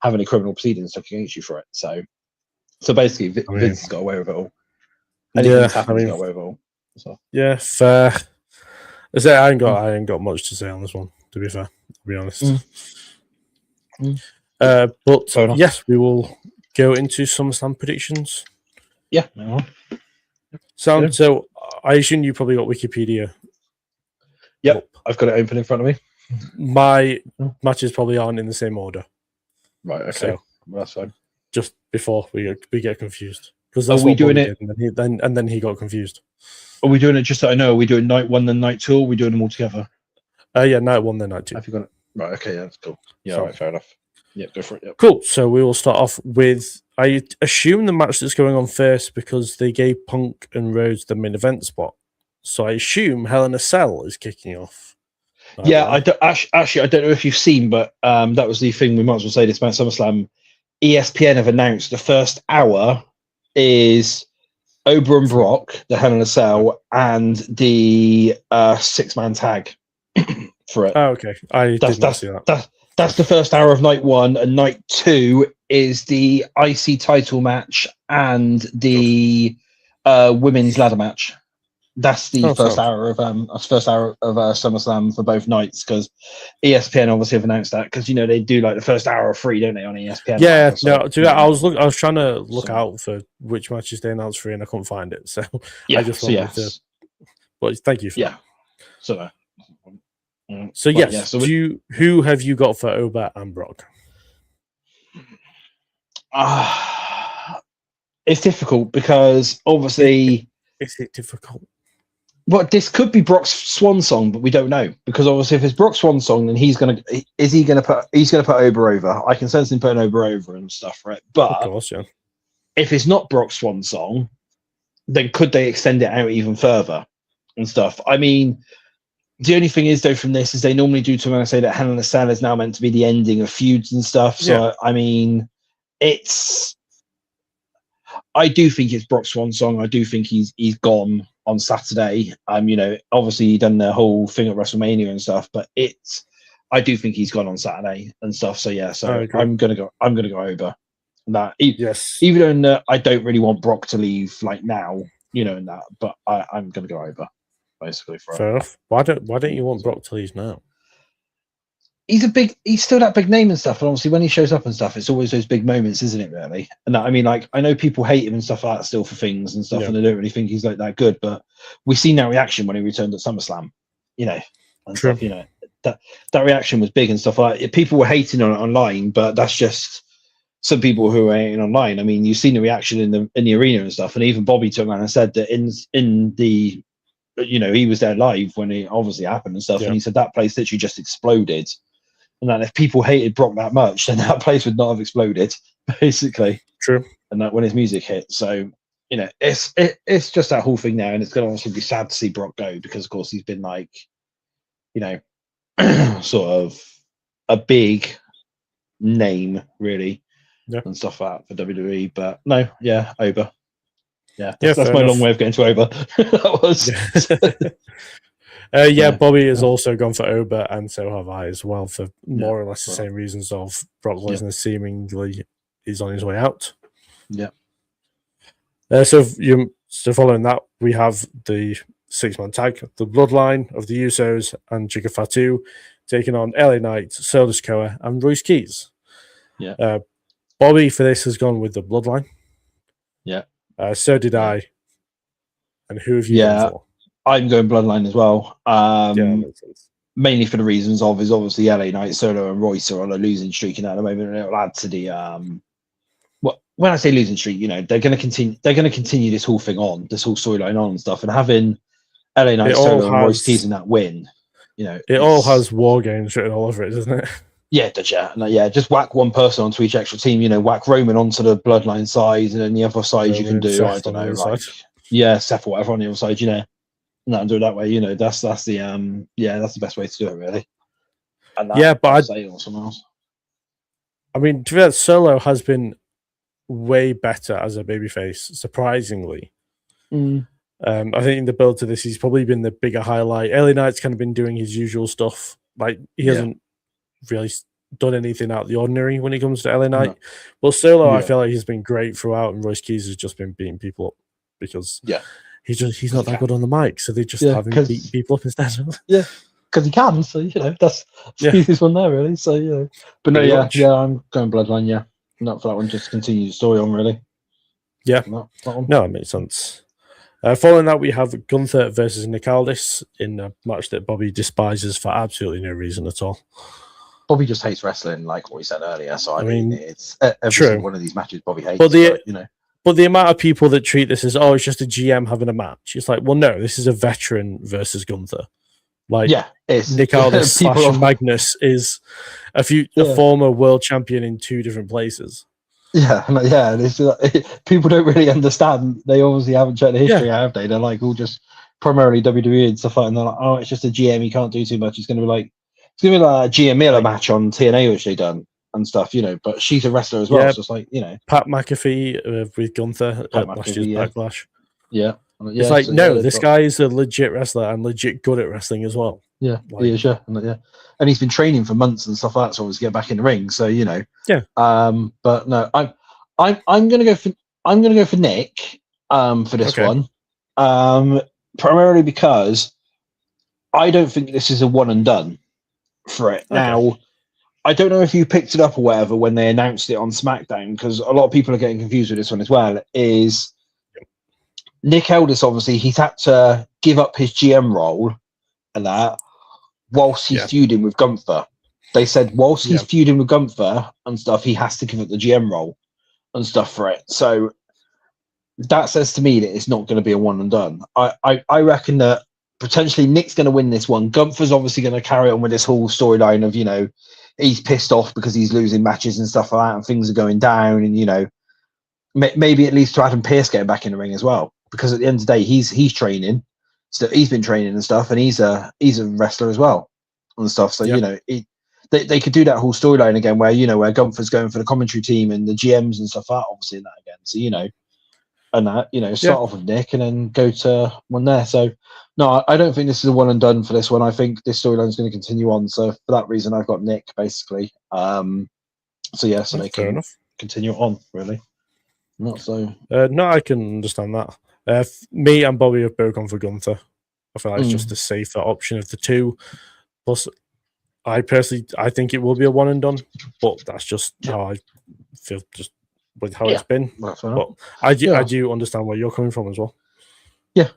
having any criminal proceedings took against you for it. So basically, Vince has got away with it all. Anything's happened, got away with it all. So. Yeah, fair. I ain't got much to say on this one, to be fair. To be honest. But yes, we will go into SummerSlam predictions. Yeah. So I assume you probably got Wikipedia. Yep, I've got it open in front of me. My matches probably aren't in the same order. Right. Okay. So, that's fine. Just before we get confused, because are we doing it? And then he got confused. Are we doing it just so I know? Are we doing night one then night two? Or are we doing them all together? Yeah, night 1, then night 2. Have you got it? Right, okay, yeah, that's cool. Yeah, So- all right, fair enough. Yeah, go for it. Yep. Cool. So we will start off with, I assume, the match that's going on first because they gave Punk and Rhodes the main event spot. So I assume Hell in a Cell is kicking off. Yeah, I don't, actually, I don't know if you've seen, but that was the thing. We might as well say this about SummerSlam. ESPN have announced the first hour is Ober and Brock, the Hell in a Cell, and the 6-man tag for it. Oh, okay. I did not see that. That's the first hour of night 1, and night 2 is the IC title match and the women's ladder match. That's the first hour of SummerSlam for both nights, because ESPN obviously have announced that, because they do like the first hour free, don't they, on ESPN? Yeah, I was trying to look out for which matches they announced free, and I couldn't find it. So yeah, I just wanted to. But thank you for that. So yes, who have you got for Ober and Brock? It's difficult because obviously. Is it difficult? Well, this could be Brock's swan song, but we don't know, because obviously if it's Brock's swan song, then he's gonna put Ober over. I can sense him putting Ober over and stuff, right? But of course, yeah. If it's not Brock's swan song, then could they extend it out even further and stuff? I mean, the only thing is though from this is they normally do to when I say that Hell in a Cell is now meant to be the ending of feuds and stuff. So yeah. I mean, I do think it's Brock's swan song. I do think he's gone on Saturday. Obviously he done the whole thing at WrestleMania and stuff, but I do think he's gone on Saturday and stuff. So yeah, so I'm gonna go over that. Yes, even though I don't really want Brock to leave like now, and that, but I'm gonna go over basically for fair enough. Why don't you want Brock to leave now? He's still that big name and stuff, and obviously when he shows up and stuff, it's always those big moments, isn't it, really? And I mean, like, I know people hate him and stuff like that still for things and stuff, and they don't really think he's like that good, but we've seen that reaction when he returned at SummerSlam, and True. stuff, that reaction was big and stuff like that. People were hating on it online, but that's just some people who are hating online. I mean, you've seen the reaction in the arena and stuff, and even Bobby took around and said that in the he was there live when it obviously happened and stuff, and he said that place literally just exploded. And that if people hated Brock that much, then that place would not have exploded, basically. True. And that when his music hit. So, it's just that whole thing now. And it's going to obviously be sad to see Brock go, because, of course, he's been like, sort of a big name, really, and stuff like that for WWE. But no, yeah, Ober. Yeah, that's my long way of getting to Ober. That was. Bobby has also gone for Ober, and so have I as well, for more or less the same reasons of Brock Lesnar seemingly is on his way out. Yeah. So following that, we have the 6-man tag, the Bloodline of the Usos and Jigga Fatu, taking on LA Knight, Solo Sikoa, and Royce Keys. Yeah. Bobby for this has gone with the Bloodline. Yeah. So did I. And who have you gone for? I'm going Bloodline as well. That makes sense. Mainly for the reasons of is obviously LA Knight, Solo, and Royce are on a losing streak at the moment, and it'll add to the when I say losing streak, they're going to continue. They're going to continue this whole thing on, this whole storyline on and stuff, and having LA Knight, Solo, and Royce Keys in that win, it all has War Games written all over it, doesn't it? Yeah, it does. Yeah, just whack one person onto each extra team. Whack Roman onto the Bloodline side, and then the other side you can do Seth, I don't know, like Seth or whatever on the other side, and do it that way. That's the that's the best way to do it, really. And but I mean, to be honest, Solo has been way better as a babyface, surprisingly. I think in the build to this, he's probably been the bigger highlight. LA Knight's kind of been doing his usual stuff. Like, he hasn't really done anything out of the ordinary when it comes to LA Knight. No. But Solo, I feel like he's been great throughout, and Royce Keys has just been beating people up because he's not that good on the mic, so they just have him beat people up instead. Yeah, because he can. So that's the easiest one there, really. So but no, I'm going Bloodline. Yeah, not for that one. Just continue the story on, really. Yeah, no, it makes sense. Following that, we have Gunther versus Nick Aldis in a match that Bobby despises for absolutely no reason at all. Bobby just hates wrestling, like what we said earlier. So I mean it's every single one of these matches Bobby hates. But the amount of people that treat this as, it's just a GM having a match. It's like, well, no, this is a veteran versus Gunther. Like, it's Nick Aldis / Magnus is a former world champion in 2 different places. Yeah. And it's like, people don't really understand. They obviously haven't checked the history, have they? They're like all just primarily WWE and stuff like that. And they're like, oh, it's just a GM. He can't do too much. It's going to be like a Gia Miller match on TNA, which they done and stuff, but she's a wrestler as well. So it's like, Pat McAfee with Gunther at last year's Backlash. Yeah. It's like, this guy is a legit wrestler and legit good at wrestling as well. Yeah, he is, and he's been training for months and stuff like that, so obviously get back in the ring. So but no, I'm gonna go for Nick for this one, primarily because I don't think this is a one and done for it. Now, I don't know if you picked it up or whatever when they announced it on SmackDown, because a lot of people are getting confused with this one as well. Is Nick Aldis, obviously he's had to give up his GM role and that whilst he's feuding with Gunther. They said whilst he's feuding with Gunther and stuff, he has to give up the GM role and stuff for it. So that says to me that it's not going to be a one and done. I reckon that potentially Nick's going to win this one. Gunther's obviously going to carry on with this whole storyline of, he's pissed off because he's losing matches and stuff like that, and things are going down, and maybe it leads to Adam Pearce getting back in the ring as well, because at the end of the day he's training. So he's been training and stuff, and he's a wrestler as well and stuff. So they could do that whole storyline again, where where Gunther's going for the commentary team and the GMs and stuff like that, obviously in that again. So and that start off with Nick and then go to one there. So no, I don't think this is a one and done for this one. I think this storyline is going to continue on. So for that reason, I've got Nick basically. So they can continue on really. Not so. No, I can understand that. Me and Bobby have both gone for Gunther. I feel like it's just a safer option of the two. Plus, I think it will be a one and done, but that's just how I feel, just with how it's been. But I do understand where you're coming from as well. Yeah.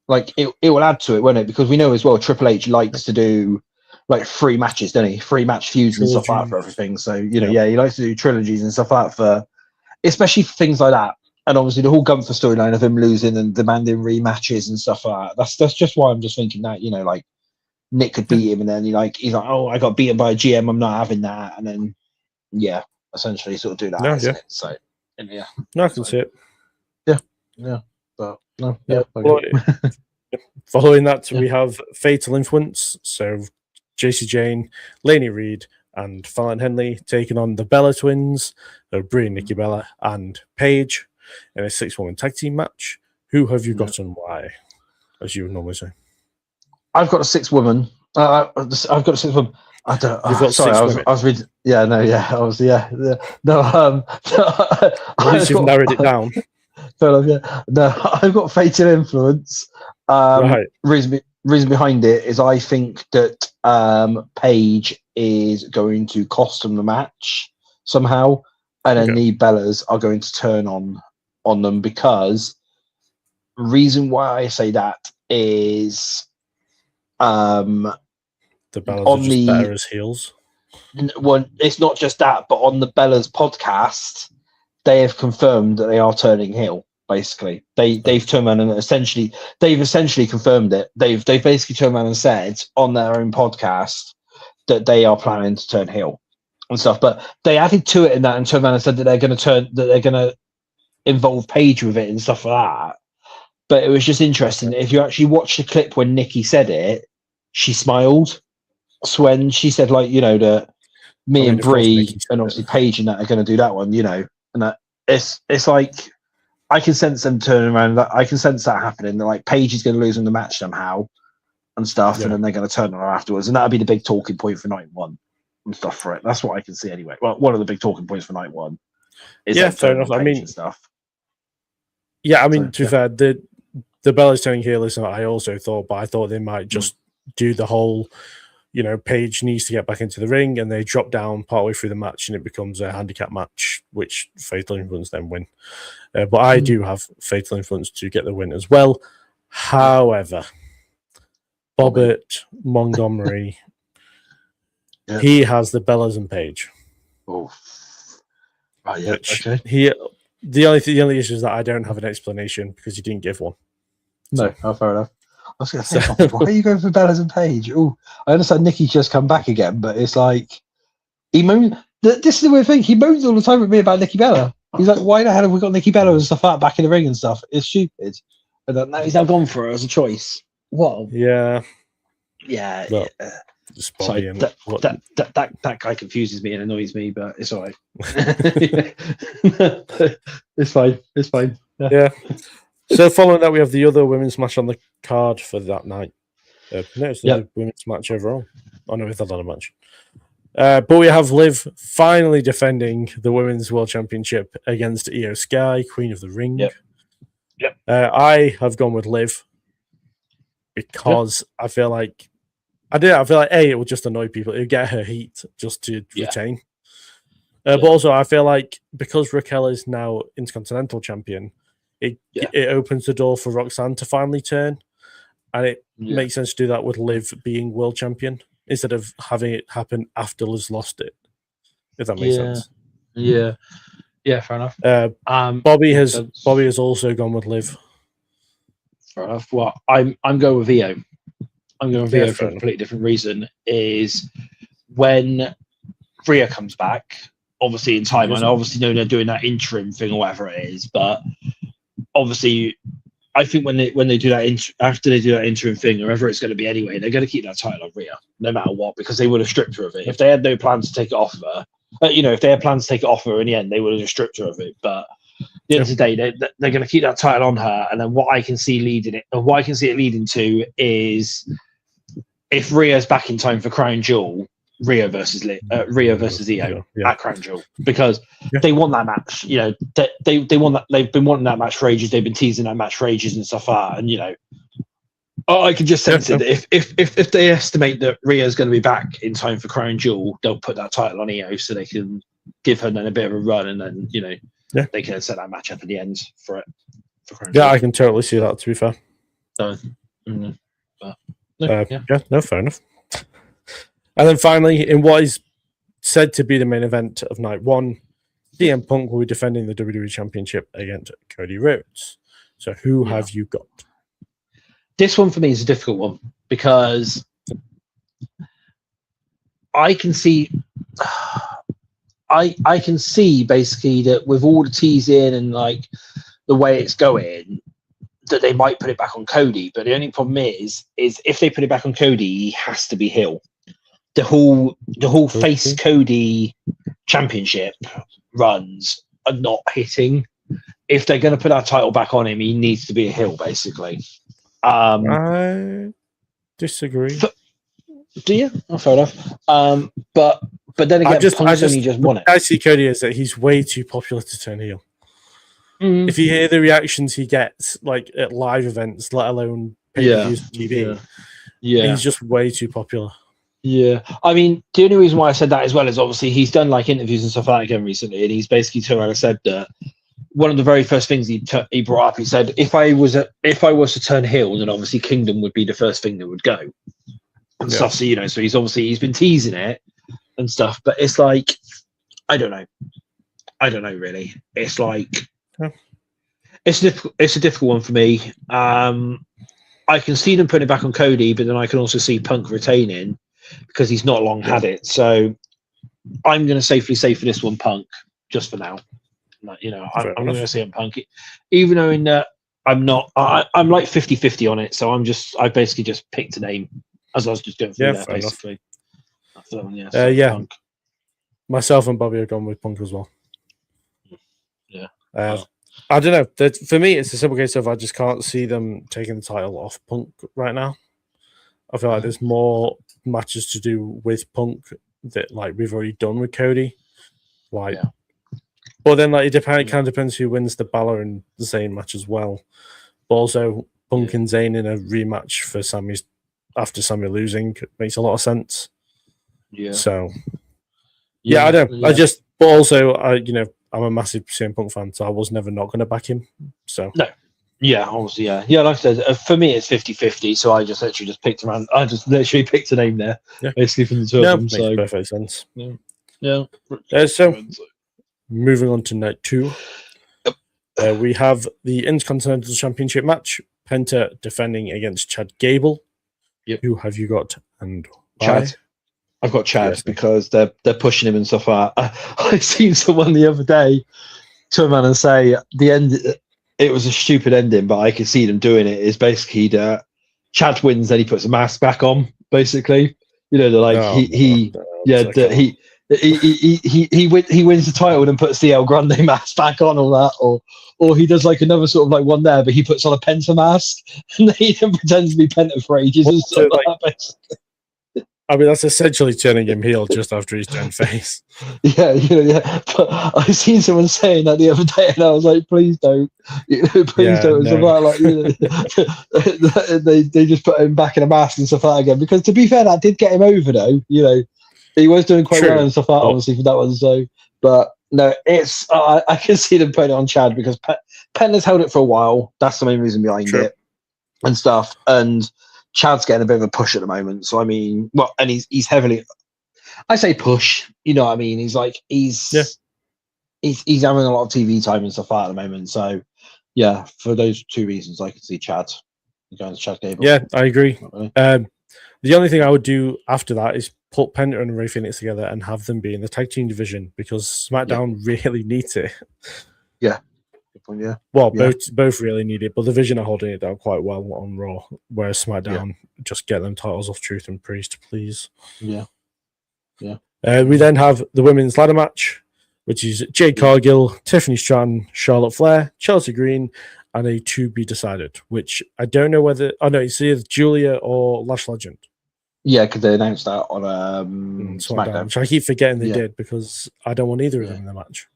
Like it will add to it, won't it? Because we know as well Triple H likes to do like 3 matches, doesn't he? 3 match feuds and stuff like that for everything. So he likes to do trilogies and stuff like that for, especially for things like that. And obviously the whole Gunther storyline of him losing and demanding rematches and stuff like that. That's just why I'm just thinking that, like Nick could beat him and then he's like, oh, I got beaten by a GM, I'm not having that. And then essentially sort of do that. No, So no, I can see it. Yeah. But no, Following that, we have Fatal Influence. So JC Jane, Lainey Reed, and Fallon Henley taking on the Bella Twins, Brie and Nikki Bella, and Paige in a 6-woman tag team match. Who have you got and why, as you would normally say? I've got a 6-woman. I've got a 6-woman. I don't. You've got sorry, 6 women. I was reading. Yeah, no, yeah, I was. Yeah, no. At least you've narrowed it down. No, I've got Fatal Influence. Right. Reason behind it is I think that Paige is going to cost them the match somehow, and then the Bellas are going to turn on them, because reason why I say that is the Bellas are just better as heels. Well, it's not just that, but on the Bellas podcast, they have confirmed that they are turning heel. Basically, they've turned around and essentially confirmed it. They've basically turned around and said on their own podcast that they are planning to turn heel and stuff. But they added to it in that and turned around and said that they're going to involve Paige with it and stuff like that. But it was just interesting. If you actually watch the clip when Nikki said it, she smiled. So when she said, like, that me and Brie and obviously Paige and that are going to do that one, and that it's like, I can sense them turning around. I can sense that happening. They're like, Paige is going to lose them the match somehow and stuff, and then they're going to turn on her afterwards. And that'll be the big talking point for night one and stuff for it. That's what I can see anyway. Well, one of the big talking points for night one is fair enough. I mean, stuff. Yeah, I mean, to be fair, the Bellas turning heel is what I also thought, but I thought they might just do the whole, Paige needs to get back into the ring, and they drop down partway through the match, and it becomes a handicap match, which Fatal Influence then win. But I do have Fatal Influence to get the win as well. However, Bobbert Montgomery, he has the Bellas and Paige. Oh, yeah. Okay. The only issue is that I don't have an explanation because he didn't give one. No, fair enough. was going to say, why are you going for Bellas and Paige? Oh, I understand Nikki's just come back again, but it's like he moans. This is the weird thing. He moans all the time with me about Nikki Bella. He's like, why the hell have we got Nikki Bella and stuff out back in the ring and stuff? It's stupid. But now he's now gone for her as a choice. What? Yeah. Yeah. Well, yeah. Sorry, that guy confuses me and annoys me, but it's all right. It's fine. It's fine. Yeah. So following that, we have the other women's match on the card for that night. No, it's the women's match overall. Oh no, it's a lot of match. But we have Liv finally defending the Women's World Championship against Io Sky, Queen of the Ring. Yep. I have gone with Liv because I feel like A, it would just annoy people. It would get her heat just to retain. But also, I feel like because Raquel is now Intercontinental Champion, it opens the door for Roxanne to finally turn. And it makes sense to do that with Liv being World Champion instead of having it happen after Liv's lost it. If that makes sense. Yeah, fair enough. Bobby has also gone with Liv. Fair enough. Well, I'm going with Io. I'm going with Io for a completely different reason. Is when Rhea comes back, obviously in time, and obviously know they're doing that interim thing or whatever it is, but obviously I think when they do that after they do that interim thing, or whatever it's going to be anyway, they're going to keep that title on Rhea no matter what, because they would have stripped her of it. If they had no plans to take it off of her, if they had plans to take it off of her in the end, they would have just stripped her of it. But at the end of the day, they're going to keep that title on her, and then what I can see it leading to is if Rhea's back in time for Crown Jewel, Rhea versus Io at Crown Jewel, because they want that match. They want that. They've been wanting that match for ages. They've been teasing that match for ages and stuff like that. And I can just sense it that if they estimate that Rhea's going to be back in time for Crown Jewel, they'll put that title on Io so they can give her then a bit of a run, and then they can set that match up at the end for Crown Jewel. I can totally see that. To be fair. Fair enough. And then finally, in what is said to be the main event of night one, CM Punk will be defending the WWE Championship against Cody Rhodes. So who have you got? This one for me is a difficult one because I can see basically that with all the teasing and like the way it's going, that they might put it back on Cody. But the only problem is if they put it back on Cody, he has to be heel. The whole face Cody championship runs are not hitting. If they're going to put that title back on him, he needs to be a heel, basically. I disagree. Do you? Oh, fair enough. But then again, Punk's only just won it. I see Cody as that he's way too popular to turn heel. If you hear the reactions he gets, like at live events, let alone pay-per-views on TV, he's just way too popular. Yeah, I mean, the only reason why I said that as well is obviously he's done like interviews and stuff like that again recently, and he's basically turned around and said that one of the very first things he brought up, he said, if I was to turn heel, then obviously Kingdom would be the first thing that would go and stuff. So so he's been teasing it and stuff, but it's like I don't know really. It's like it's a difficult one for me. I can see them putting it back on Cody, but then I can also see Punk retaining because he's not long had it. So I'm going to safely say for this one, Punk, just for now. I'm going to say Punk, even though in that I'm not. I'm like 50-50 on it. So I basically just picked a name as I was just going through that basically. Punk. Myself and Bobby have gone with Punk as well. I don't know. For me, it's a simple case of I just can't see them taking the title off Punk right now. I feel like there's more matches to do with Punk that like we've already done with Cody. But then like it kind of depends who wins the Balor and the Zayn match as well. But also Punk and Zayn in a rematch for Sammy's after Sammy losing makes a lot of sense. Yeah. So I don't. Yeah. But also I'm a massive CM Punk fan, so I was never not going to back him. So no. Yeah, obviously, yeah. Like I said, for me, it's 50-50. So I just literally picked around. I just literally picked a name there, basically from the two of them. Makes perfect sense. Yeah. So moving on to night two, we have the Intercontinental Championship match: Penta defending against Chad Gable. Yep. Who have you got and why? Chad. I've got Chad because they're pushing him and stuff like that. I seen someone the other day turn around and say the end. It was a stupid ending, but I could see them doing it. Is basically that Chad wins, then he puts a mask back on. Basically, they're like he wins the title and puts the El Grande mask back on, all that, or he does like another sort of like one there, but he puts on a Penta mask and he then pretends to be Penta for ages and stuff like that. I mean, that's essentially turning him heel just after he's turned face. Yeah. But I seen someone saying that the other day, and I was like, "Please don't, please don't." No. About, they just put him back in a mask and stuff like that again. Because to be fair, that did get him over, though. He was doing quite well and stuff like that, obviously for that one. So, but no, it's I can see them putting it on Chad because Penta's held it for a while. That's the main reason behind it and stuff. And Chad's getting a bit of a push at the moment. So I mean, and he's heavily. I say push. You know what I mean? He's like he's having a lot of TV time and stuff like that at the moment. So yeah, for those two reasons, I can see Chad going to Chad Gable. Yeah, I agree. Really. The only thing I would do after that is put Penta and Rey Fenix together and have them be in the tag team division because SmackDown really needs it. Yeah. Good point, yeah. Well, both really need it, but the Division are holding it down quite well on Raw, whereas SmackDown just get them titles off Truth and Priest, please. Yeah. We then have the women's ladder match, which is Jade Cargill, Tiffany Stratton, Charlotte Flair, Chelsea Green, and a to be decided, which I don't know whether. Oh no, it's either Julia or Lash Legend. Yeah, because they announced that on SmackDown, which I keep forgetting they did because I don't want either of them in the match.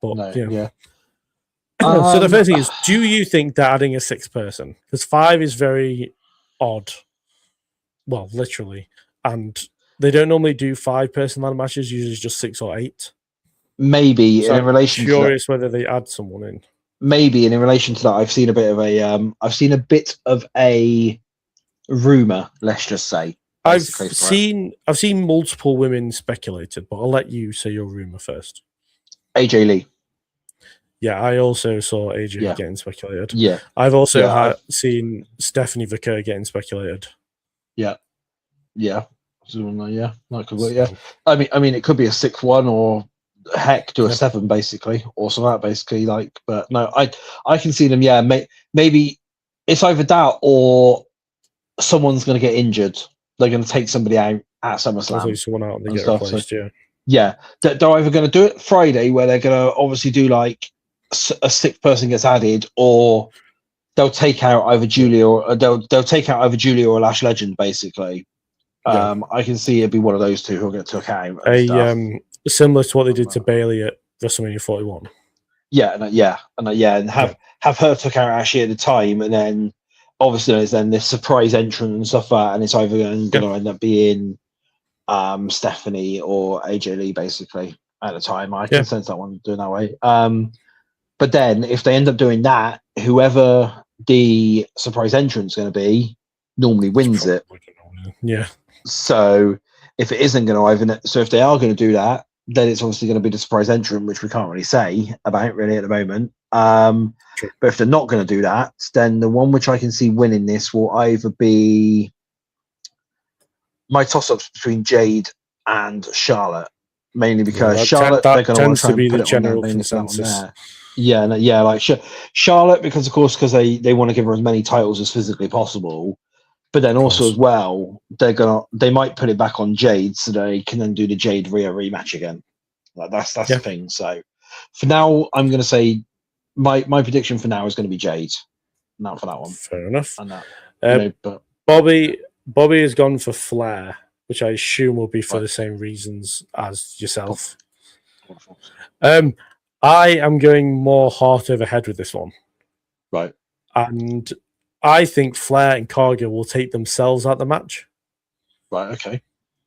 But so the first thing is, do you think they're adding a sixth person? Because 5 is very odd. Well, literally, and they don't normally do 5-person ladder matches. Usually, it's just 6 or 8. Maybe in relation. Curious whether they add someone in. Maybe, and in relation to that, I've seen a bit of a rumor. Let's just say I've seen multiple women speculated, but I'll let you say your rumor first. AJ Lee. Yeah, I also saw AJ getting speculated. Yeah, I've also seen Stephanie Vicker getting speculated. Yeah. That could work. Yeah, I mean, it could be a 6-1 or heck to a 7 basically, or something like that basically. Like, but no, I can see them. Yeah, maybe it's either that or someone's going to get injured. They're going to take somebody out at SummerSlam. Take someone out and they get replaced. So, yeah, they're either going to do it Friday, where they're going to obviously do like a 6th person gets added, or they'll take out either Julia or they'll take out either Julia or Lash Legend basically. I can see it'd be one of those two who'll get took out. Similar to what they did to Bayley at WrestleMania 41. And have her took out actually at the time, and then obviously there's then this surprise entrance and stuff like that, and it's either going to end up being Stephanie or AJ Lee basically at the time. I can sense that one doing that way. But then if they end up doing that, whoever the surprise entrance is going to be normally wins it. Yeah. So if it isn't going to if they are going to do that, then it's obviously going to be the surprise entrant, which we can't really say about really at the moment. But if they're not going to do that, then the one which I can see winning this will either be my toss-ups between Jade and Charlotte, mainly because Charlotte they're going to want to be the general consensus. Like Charlotte because they want to give her as many titles as physically possible. But then also as well, they might put it back on Jade so they can then do the Jade Rhea rematch again. Like that's the thing. So for now, I'm going to say my prediction for now is going to be Jade. Not for that one. Fair enough. And that, but Bobby has gone for Flair, which I assume will be for the same reasons as yourself. I am going more heart over head with this one. Right. And I think Flair and Cargill will take themselves out the match. Right, okay.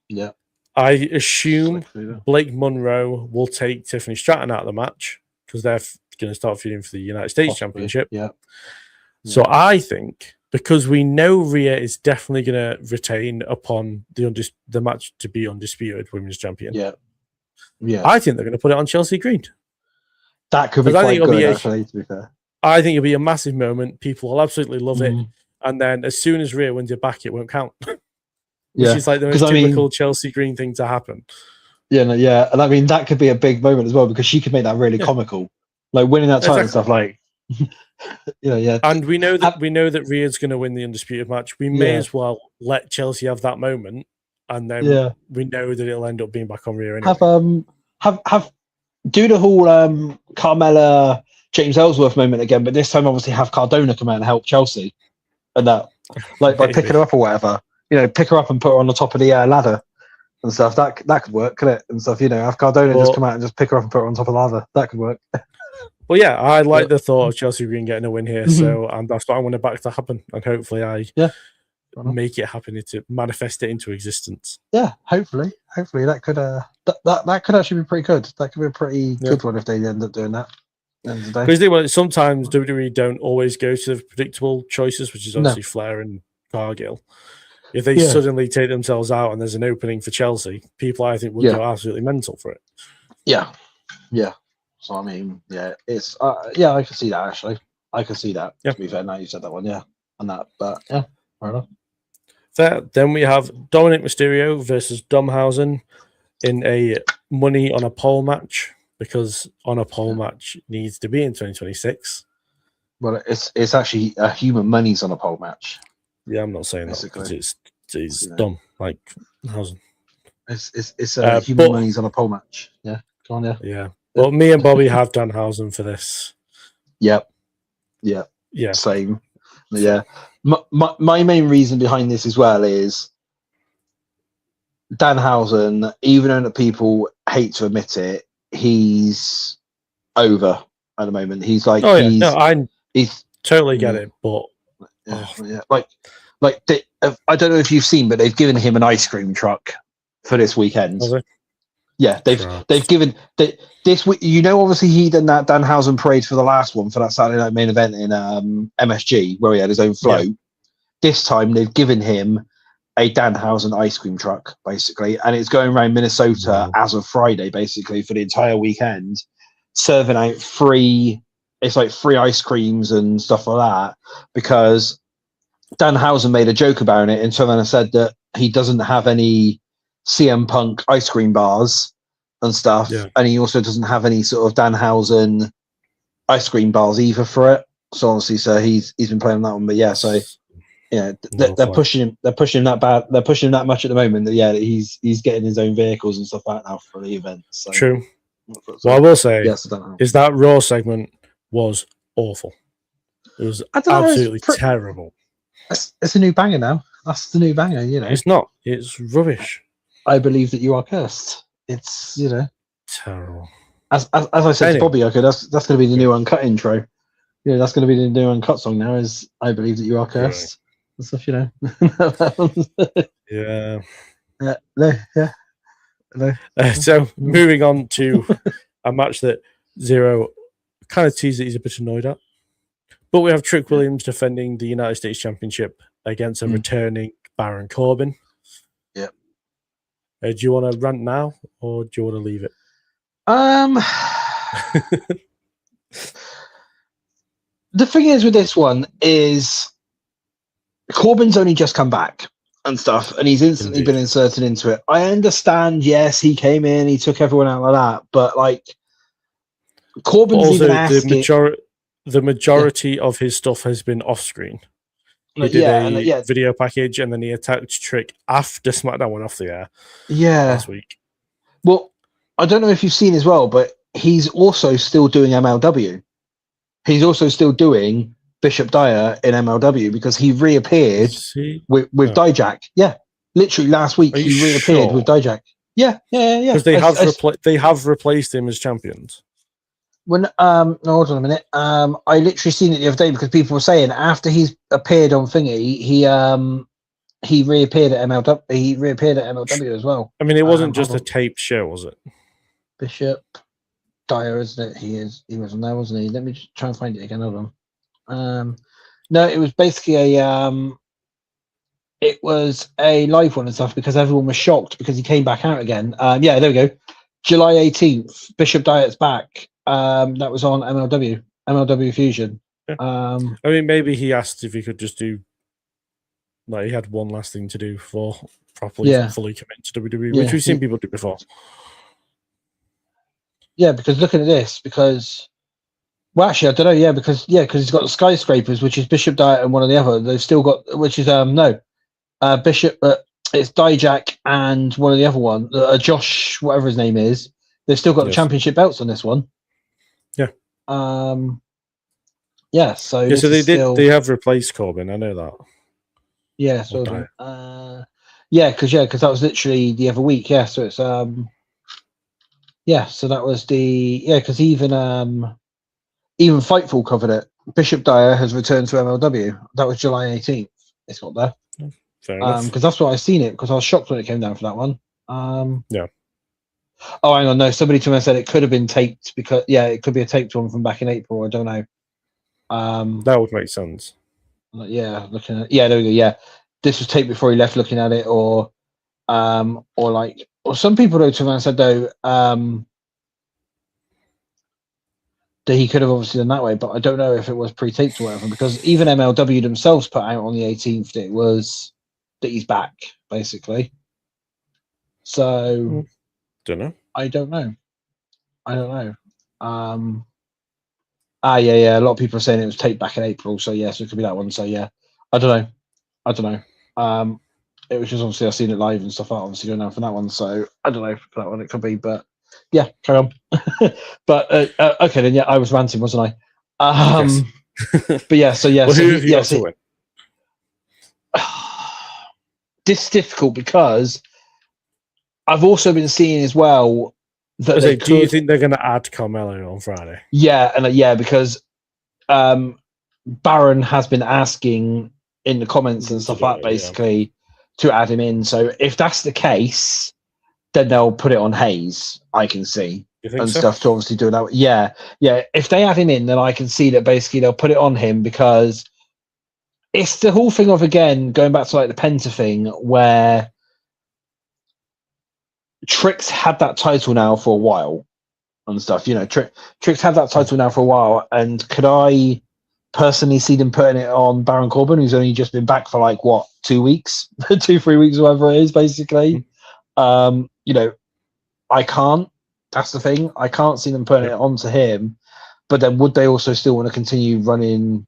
Yeah. I assume Blake Monroe will take Tiffany Stratton out of the match because they're going to start feuding for the United States Championship. Yeah. So I think because we know Rhea is definitely going to retain upon the match to be undisputed women's champion. Yeah. I think they're going to put it on Chelsea Green. That could be quite good, actually, to be fair. I think it'll be a massive moment. People will absolutely love it. Mm. And then as soon as Rhea wins it back, it won't count. Which Yeah, is like the most 'cause I mean- typical Chelsea Green thing to happen. Yeah, no, yeah, and I mean that could be a big moment as well because she could make that really Yeah. comical, like winning that title and Exactly. stuff. Like, yeah. And we know that Rhea's going to win the undisputed match. We may Yeah. as well let Chelsea have that moment, and then Yeah. we know that it'll end up being back on Rhea anyway. Have do the whole Carmella James Ellsworth moment again, but this time obviously have Cardona come out and help Chelsea, and that like by picking her up or whatever. You know, pick her up and put her on the top of the ladder and stuff. That could work, could it? And stuff. You know, have Cardona just come out and just pick her up and put her on top of the ladder. That could work. Well, yeah, I like the thought of Chelsea Green getting a win here, so that's what I want to back to happen, and hopefully I make it happen, to manifest it into existence. Yeah, hopefully that could that could actually be pretty good. That could be a pretty good one if they end up doing that. Because sometimes WWE don't always go to the predictable choices, which is obviously Flair and Cargill. If they suddenly take themselves out and there's an opening for Chelsea, people I think will go absolutely mental for it. Yeah. So I mean, it's I can see that actually. I can see that. To be fair, now you said that one, and that, but fair enough. Then we have Dominic Mysterio versus Dumhausen in a money on a pole match, because on a pole match needs to be in 2026. Well, it's actually a human money's on a pole match. Yeah, I'm not saying that because it's dumb. Like Hausen. It's human money's on a pole match. Yeah, go on, yeah. Well, me and Bobby have Danhausen for this. Yep. Same. Yeah. My main reason behind this as well is Danhausen, even though people hate to admit it, he's over at the moment. He's like, he's totally get it, but I don't know if you've seen, but they've given him an ice cream truck for this weekend. Yeah, they've given this week. You know, obviously he done that Danhausen parade for the last one, for that Saturday night main event in MSG where he had his own float. Yeah. This time they've given him a Danhausen ice cream truck, basically, and it's going around Minnesota as of Friday, basically, for the entire weekend, serving out free ice creams and stuff like that, because Danhausen made a joke about it and so then I said that he doesn't have any CM Punk ice cream bars and stuff, and he also doesn't have any sort of Danhausen ice cream bars either for it. So obviously, so he's been playing on that one, but they're pushing him. They're pushing him that bad. They're pushing him that much at the moment that he's getting his own vehicles and stuff like that now for the event. So. True. What I will say is that Raw segment was awful. It was absolutely terrible. It's a new banger now. That's the new banger, you know. It's not. It's rubbish. I believe that you are cursed. It's, you know, terrible. As I said to Bobby, okay, that's going to be the new Uncut intro. Yeah, that's going to be the new Uncut song now. Is I believe that you are cursed. And stuff, you know. So moving on to a match that Xero kind of teased that he's a bit annoyed at. But we have Trick Williams defending the United States Championship against a returning Baron Corbin. Yeah. Do you want to rant now, or do you want to leave it? The thing is with this one is Corbin's only just come back and stuff, and he's instantly been inserted into it. I understand, yes, he came in, he took everyone out like that, but like Corbin's also, even asking... the majority of his stuff has been off screen. He did a video package, and then he attacked Trick after SmackDown went off the air. Last week. Well, I don't know if you've seen as well, but he's also still doing MLW. He's also still doing Bishop Dyer in MLW because he reappeared with Dijak. Yeah, literally last week he reappeared with Dijak. Yeah. Because they have replaced him as champions. When hold on a minute. I literally seen it the other day because people were saying after he's appeared on Thingy, he reappeared at MLW. He reappeared at MLW as well. I mean, it wasn't just a taped show, was it? Bishop Dyer, isn't it? He was on there, wasn't he? Let me just try and find it again. Hold on. No, it was basically it was a live one and stuff because everyone was shocked because he came back out again. Yeah, there we go. July 18th, Bishop Dyer's back. That was on MLW Fusion. Yeah. I mean, maybe he asked if he could just do, like, he had one last thing to do before properly fully commit to WWE, which we've seen people do before. Yeah, because looking at this, well, actually, I don't know. Because he's got the skyscrapers, which is Bishop Diet and one of the other. They've still got, which is Bishop. It's Dijak and one of the other one, Josh, whatever his name is. They've still got the championship belts on this one. Yeah. So so they have replaced Corbin. I know that. Yeah. So because that was literally the other week. Yeah. So it's so that was because even Fightful covered it. Bishop Dyer has returned to MLW. That was July 18th. It's got there. Fair enough. Because that's what I seen it. Because I was shocked when it came down for that one. Yeah. Oh, hang on. No, somebody to me said it could have been taped because it could be a taped one from back in April. I don't know. That would make sense. Yeah, looking at there we go. Yeah, this was taped before he left. Looking at it, or some people though to me said though that he could have obviously done that way, but I don't know if it was pre-taped or whatever, because even MLW themselves put out on the 18th that it was that he's back, basically. So don't know. I don't know. A lot of people are saying it was taped back in April, so so it could be that one. So I don't know. It was just obviously I've seen it live and stuff like obviously going down for that one, so I don't know for that one it could be, but yeah, carry on. But okay then, I was ranting, wasn't I? Yes. But so well, who have you got to win? This is difficult because I've also been seeing as well that do you think they're going to add Carmelo on Friday? Yeah, and because Baron has been asking in the comments and stuff like basically to add him in. So if that's the case, then they'll put it on Hayes. I can see stuff to obviously do that. Yeah. If they add him in, then I can see that basically they'll put it on him because it's the whole thing of again going back to like the Penta thing where Trick's had that title now for a while and stuff. Trick's had that title now for a while, and could I personally see them putting it on Baron Corbin, who's only just been back for 2 weeks, 2-3 weeks, whatever it is, basically. I can't. That's the thing. I can't see them putting it onto him. But then, would they also still want to continue running?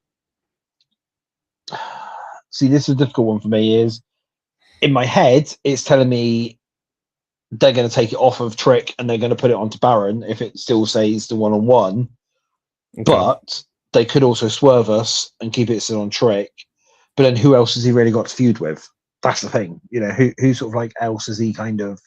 See, this is a difficult one for me. Is in my head, it's telling me they're going to take it off of Trick and they're going to put it onto Baron if it still says the one-on-one. Okay. But they could also swerve us and keep it still on Trick. But then who else has he really got to feud with? That's the thing. Who sort of else has he kind of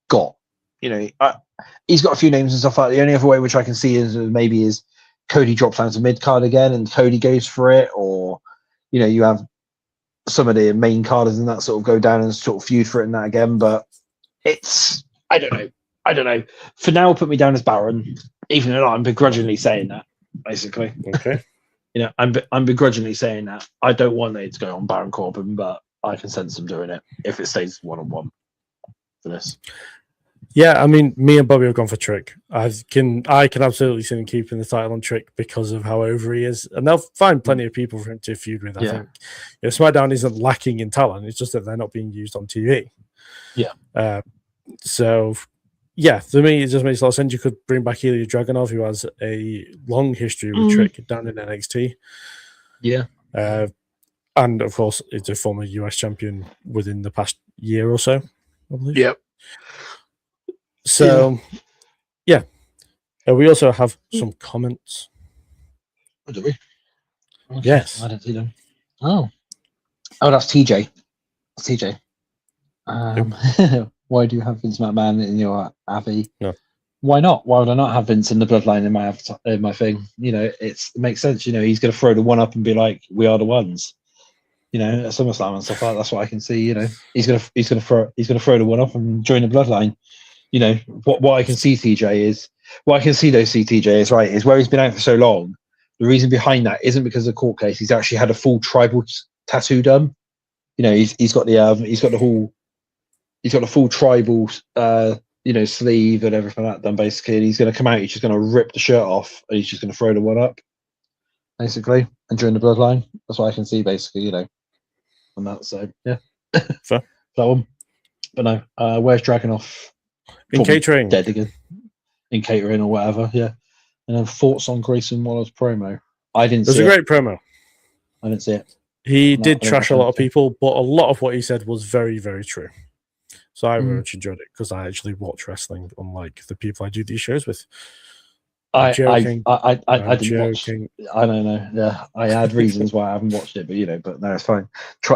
got? He's got a few names and stuff like that. The only other way which I can see is maybe is Cody drops down to mid-card again and Cody goes for it. Or, you have some of the main carders and that sort of go down and sort of feud for it and that again. But I don't know. For now, put me down as Baron, even though I'm begrudgingly saying that, basically. Okay. I'm begrudgingly saying that. I don't want it to go on Baron Corbin, but I can sense them doing it if it stays one-on-one for this. Yeah, I mean, me and Bobby have gone for Trick. I can absolutely see him keeping the title on Trick because of how over he is, and they'll find plenty of people for him to feud with. I think SmackDown isn't lacking in talent; it's just that they're not being used on TV. Yeah. So, for me, it just makes a lot of sense. You could bring back Ilya Dragunov, who has a long history with Trick down in NXT. Yeah. And of course, it's a former US champion within the past year or so, I believe. Yep. So, we also have some comments. Oh, do we? Okay. Yes. I don't see them. Oh, that's TJ. That's TJ. Why do you have Vince McMahon in your Avi? No. Why not? Why would I not have Vince in the bloodline in my thing? It makes sense. He's going to throw the one up and be like, "We are the ones." At SummerSlam and stuff like that. That's what I can see. He's going to throw the one up and join the bloodline. What I can see TJ is is where he's been out for so long. The reason behind that isn't because of the court case. He's actually had a full tribal tattoo done. He's got the full tribal sleeve and everything like that done basically. And he's going to come out. He's just going to rip the shirt off and he's just going to throw the one up. basically, and during the bloodline. That's what I can see, basically, on that. So yeah, Fair. that one. But no, where's Dragunov? In catering. Dead again. In catering or whatever, yeah. And then thoughts on Grayson Waller's promo. I didn't see it. It was a great promo. I didn't see it. He did trash a lot of people, but a lot of what he said was very, very true. So I very much enjoyed it because I actually watch wrestling, unlike the people I do these shows with. I didn't watch. I don't know. Yeah, I had reasons why I haven't watched it, but no, it's fine.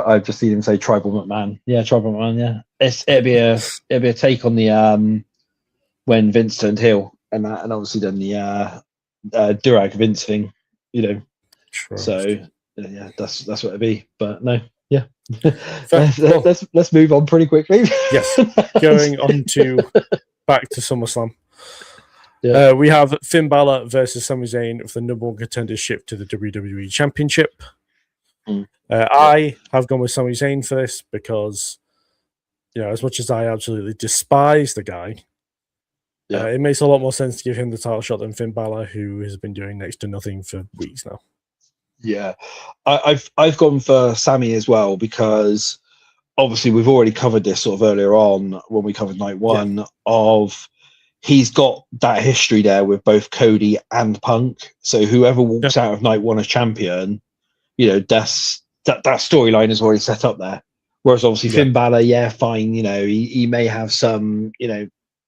I've just seen him say Tribal McMahon. Yeah, Tribal McMahon. Yeah, it'd be a take on the when Vince turned heel and obviously then the Durag Vince thing. Sure. So yeah, that's what it'd be. But no, yeah. let's move on pretty quickly. Yes, going on to back to SummerSlam. Yeah. We have Finn Balor versus Sami Zayn for the number one contendership to the WWE Championship. I have gone with Sami Zayn for this because, as much as I absolutely despise the guy, it makes a lot more sense to give him the title shot than Finn Balor, who has been doing next to nothing for weeks now. Yeah, I've gone for Sami as well because obviously we've already covered this sort of earlier on when we covered night one of. He's got that history there with both Cody and Punk. So whoever walks out of night one as champion, that storyline is already set up there. Whereas obviously Finn Balor, fine, he may have some,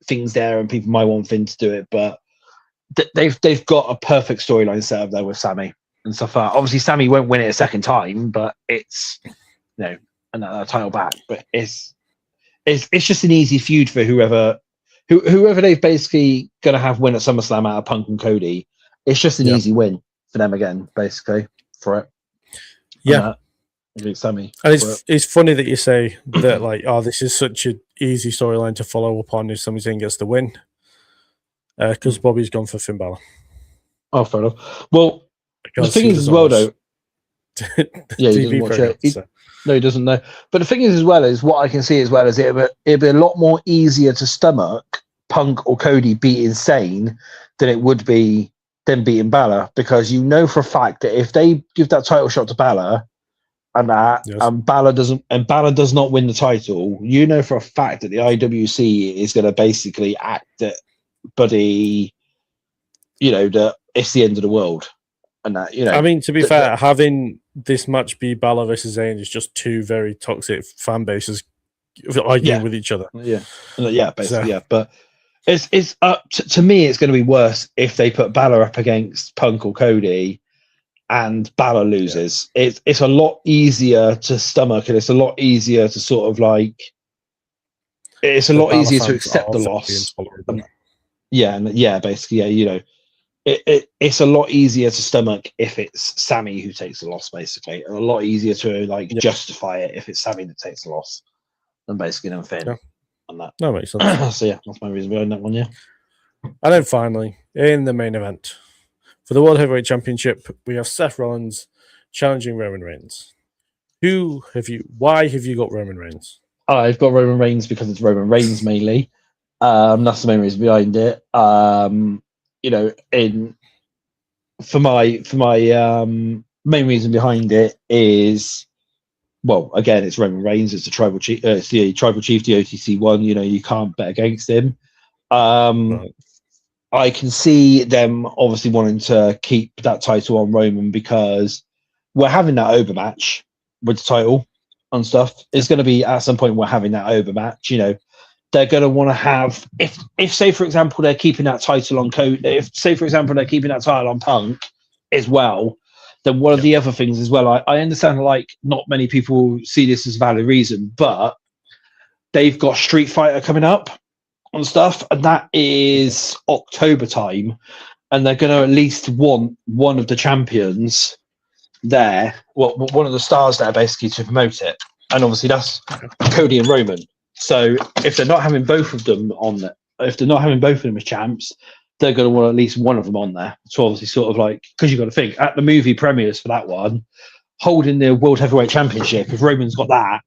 things there and people might want Finn to do it, but they've got a perfect storyline set up there with Sami and stuff like that. Obviously Sami won't win it a second time, but it's, another title back. But it's just an easy feud for whoever they've basically going to have win at SummerSlam out of Punk and Cody. It's just an easy win for them again, basically, for it. Yeah. Sami. And it's funny that you say that, this is such an easy storyline to follow up on if Sami Zayn gets the win. Because Bobby's gone for Finn Balor. Oh, fair enough. Well, the thing is as well, though. Yeah, he doesn't watch it. No, he doesn't know. But the thing is, as well, is what I can see as well is it'd be a lot more easier to stomach Punk or Cody beating Zayn than it would be them beating Balor, because for a fact that if they give that title shot to Balor and Balor does not win the title, for a fact that the IWC is going to basically act that buddy, that it's the end of the world. And that, I mean, to be fair, having this match be Balor versus Zayn is just two very toxic fan bases arguing with each other. Yeah, basically, yeah. But it's to me, it's going to be worse if they put Balor up against Punk or Cody, and Balor loses. It's a lot easier to stomach, and it's a lot easier to sort of it's a lot easier to accept the loss. Basically, it's a lot easier to stomach if it's Sami who takes the loss, basically, and a lot easier to justify it if it's Sami that takes the loss than basically Finn on that. That makes sense. So that's my reason behind that one. Yeah. And then finally, in the main event for the World Heavyweight Championship, we have Seth Rollins challenging Roman Reigns. Why have you got Roman Reigns? I've got Roman Reigns because it's Roman Reigns mainly. That's the main reason behind it. For my main reason behind it is, well, again, it's Roman Reigns. It's the tribal chief. It's the tribal chief, the OTC one. You can't bet against him. Right. I can see them obviously wanting to keep that title on Roman because we're having that overmatch with the title and stuff. It's going to be at some point we're having that overmatch. They're going to want to have, if say for example they're keeping that title on Cody, if say for example they're keeping that title on Punk as well, then one of the other things as well, I understand not many people see this as a valid reason, but they've got Street Fighter coming up on stuff, and that is October time, and they're going to at least want one of the champions there, one of the stars there basically to promote it, and obviously that's Cody and Roman. So if they're not having both of them on there, if they're not having both of them as champs, they're going to want at least one of them on there. So obviously sort of because you've got to think, at the movie premieres for that one, holding the World Heavyweight Championship, if Roman's got that,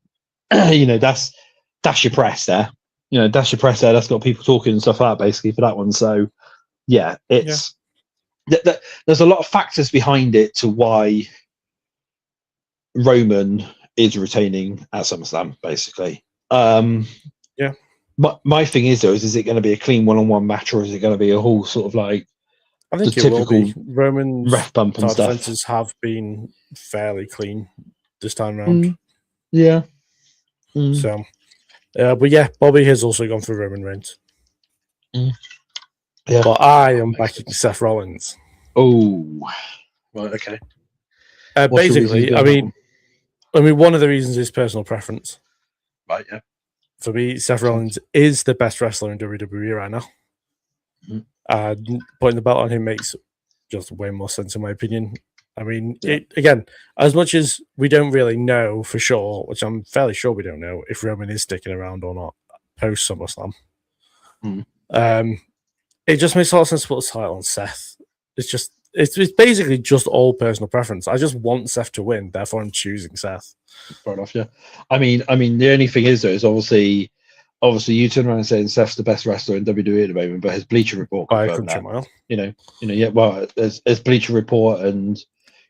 that's your press there. That's your press there. That's got people talking and stuff like that basically for that one. So yeah, it's there's a lot of factors behind it to why Roman is retaining at SummerSlam, basically. Yeah. My thing is, though, is it going to be a clean one-on-one match, or is it going to be a whole sort of like I think the it will be. typical Roman's ref bump and title stuff? defenses have been fairly clean this time around. Yeah. So, but yeah, Bobby has also gone for Roman Reigns. Yeah. But I am backing Seth Rollins. Oh, right, okay. Basically, I mean, one of the reasons is personal preference. Right, yeah. For me, Seth Rollins is the best wrestler in WWE right now. Putting the belt on him makes just way more sense, in my opinion. I mean, again, as much as we don't really know for sure, which I'm fairly sure we don't know, if Roman is sticking around or not post SummerSlam, it just makes a lot of sense to put the title on Seth. It's basically just all personal preference. I just want Seth to win, therefore I'm choosing Seth. Fair enough, yeah. I mean, the only thing is, though, is obviously you turn around and say Seth's the best wrestler in WWE at the moment, but his Bleacher Report confirmed that. Mile. Yeah. Well, there's Bleacher Report and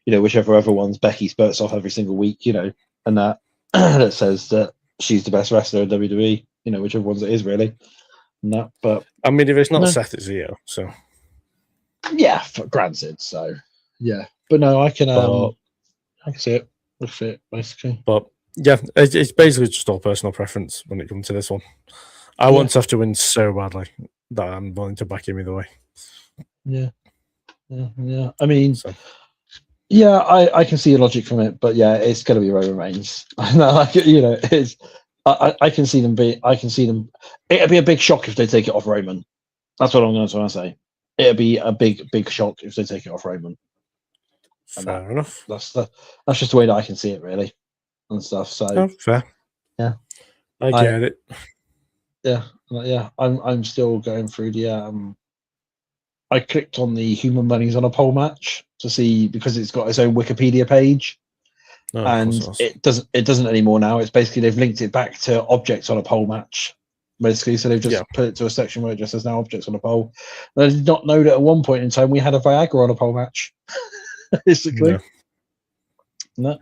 whichever other ones Becky spurts off every single week, and that that says that she's the best wrestler in WWE. Whichever ones it is really. And that, but I mean, if it's not Seth, it's Xero. So yeah, granted. So yeah, but no, I can see it. With it, basically. But yeah, it's basically just all personal preference when it comes to this one. I want Seth to win so badly that I'm willing to back him either way. Yeah. I mean, I can see your logic from it, but yeah, it's going to be Roman Reigns. It's. I can see them be. I can see them. It'd be a big shock if they take it off Roman. That's what I'm going to say. It'd be a big shock if they take it off Roman. Fair enough. That's just the way that I can see it, really, and stuff. So fair. Yeah, I get it. Yeah. I'm still going through the. I clicked on the Human Monies on a Pole match to see, because it's got its own Wikipedia page, and it doesn't anymore now. It's basically they've linked it back to objects on a pole match. Basically, so they've just put it to a section where it just says now objects on a pole. And I did not know that at one point in time we had a Viagra on a pole match. Basically, no.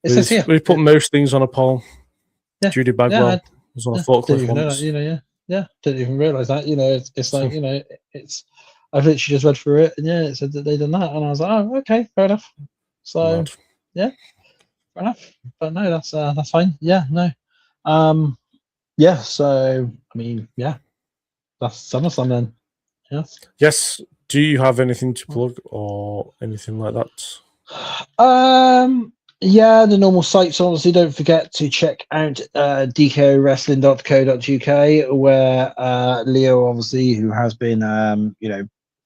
It says here we put most things on a poll. Yeah. Judy Bagwell was on a forklift once. Didn't even realize that. It's like it's. I've literally just read through it, and it said that they'd done that, and I was like, oh, okay, fair enough. So fair enough. But no, that's fine. Yeah, no. So I mean, that's SummerSlam then. Yes. Yes. Do you have anything to plug or anything like that? The normal sites. Obviously, don't forget to check out dkowrestling.co.uk, where Leo, obviously, who has been,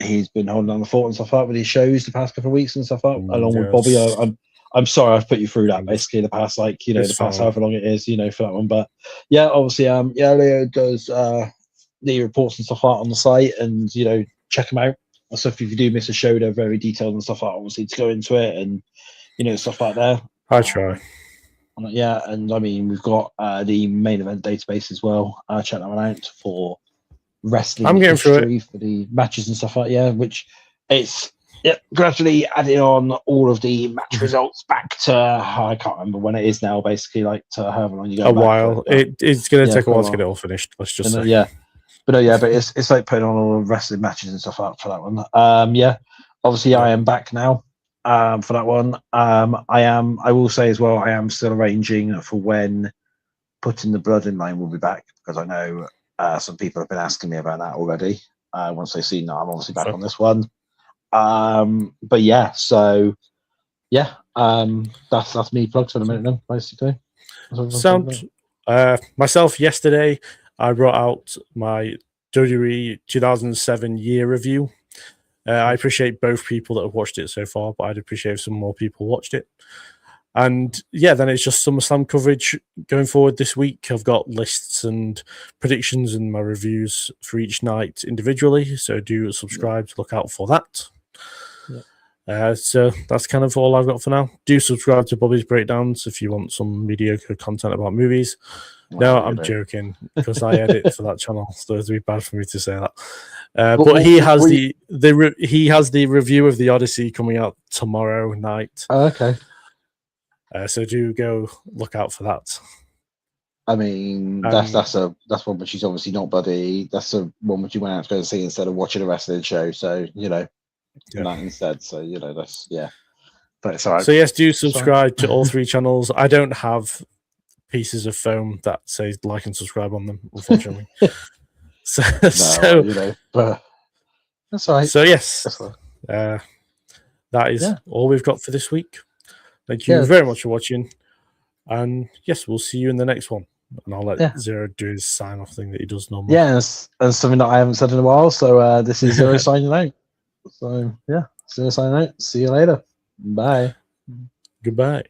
he's been holding on the fort and stuff up with his shows the past couple of weeks and stuff up, along with Bobby. I'm sorry I've put you through that, basically, the past, the past however long it is, for that one. But obviously, Leo does the reports and stuff out on the site, and check them out. So if you do miss a show, they're very detailed and stuff like, obviously, to go into it, and stuff like that. I try. And I mean, we've got the main event database as well. Check that one out for wrestling I'm getting history through it. for the matches and stuff like which it's gradually adding on all of the match results back to I can't remember when it is now, basically, like to however long you go. A while. It's going to take a while to get it all finished. Let's just say. But it's like putting on all the wrestling matches and stuff up for that one. Obviously I am back now. For that one, I will say as well, I am still arranging for when Putting the Blood in Line will be back, because I know some people have been asking me about that already. Once they've seen that I'm obviously back on this one. That's me plugged for the minute then, basically. Myself, yesterday I brought out my WWE 2007 year review. I appreciate both people that have watched it so far, but I'd appreciate if some more people watched it. And then it's just SummerSlam coverage going forward this week. I've got lists and predictions and my reviews for each night individually, so do subscribe to look out for that. So that's kind of all I've got for now. Do subscribe to Bobby's Breakdowns if you want some mediocre content about movies. No, I'm joking because I edit for that channel, so it'd be bad for me to say that. But he has he has the review of the Odyssey coming out tomorrow night. Oh, okay. So do go look out for that. I mean, that's one which is obviously not Buddy. That's the one which you went out to go and see instead of watching a wrestling show. So that instead. So that's But it's all right. So yes, do subscribe to all 3 channels. I don't have pieces of foam that says like and subscribe on them, unfortunately. But that's all right. So yes, that is all we've got for this week. Thank you very much for watching, and yes, we'll see you in the next one. And I'll let Xero do his sign off thing that he does normally. Yes, and something that I haven't said in a while. So this is Xero signing out. So Xero signing out. See you later. Bye. Goodbye.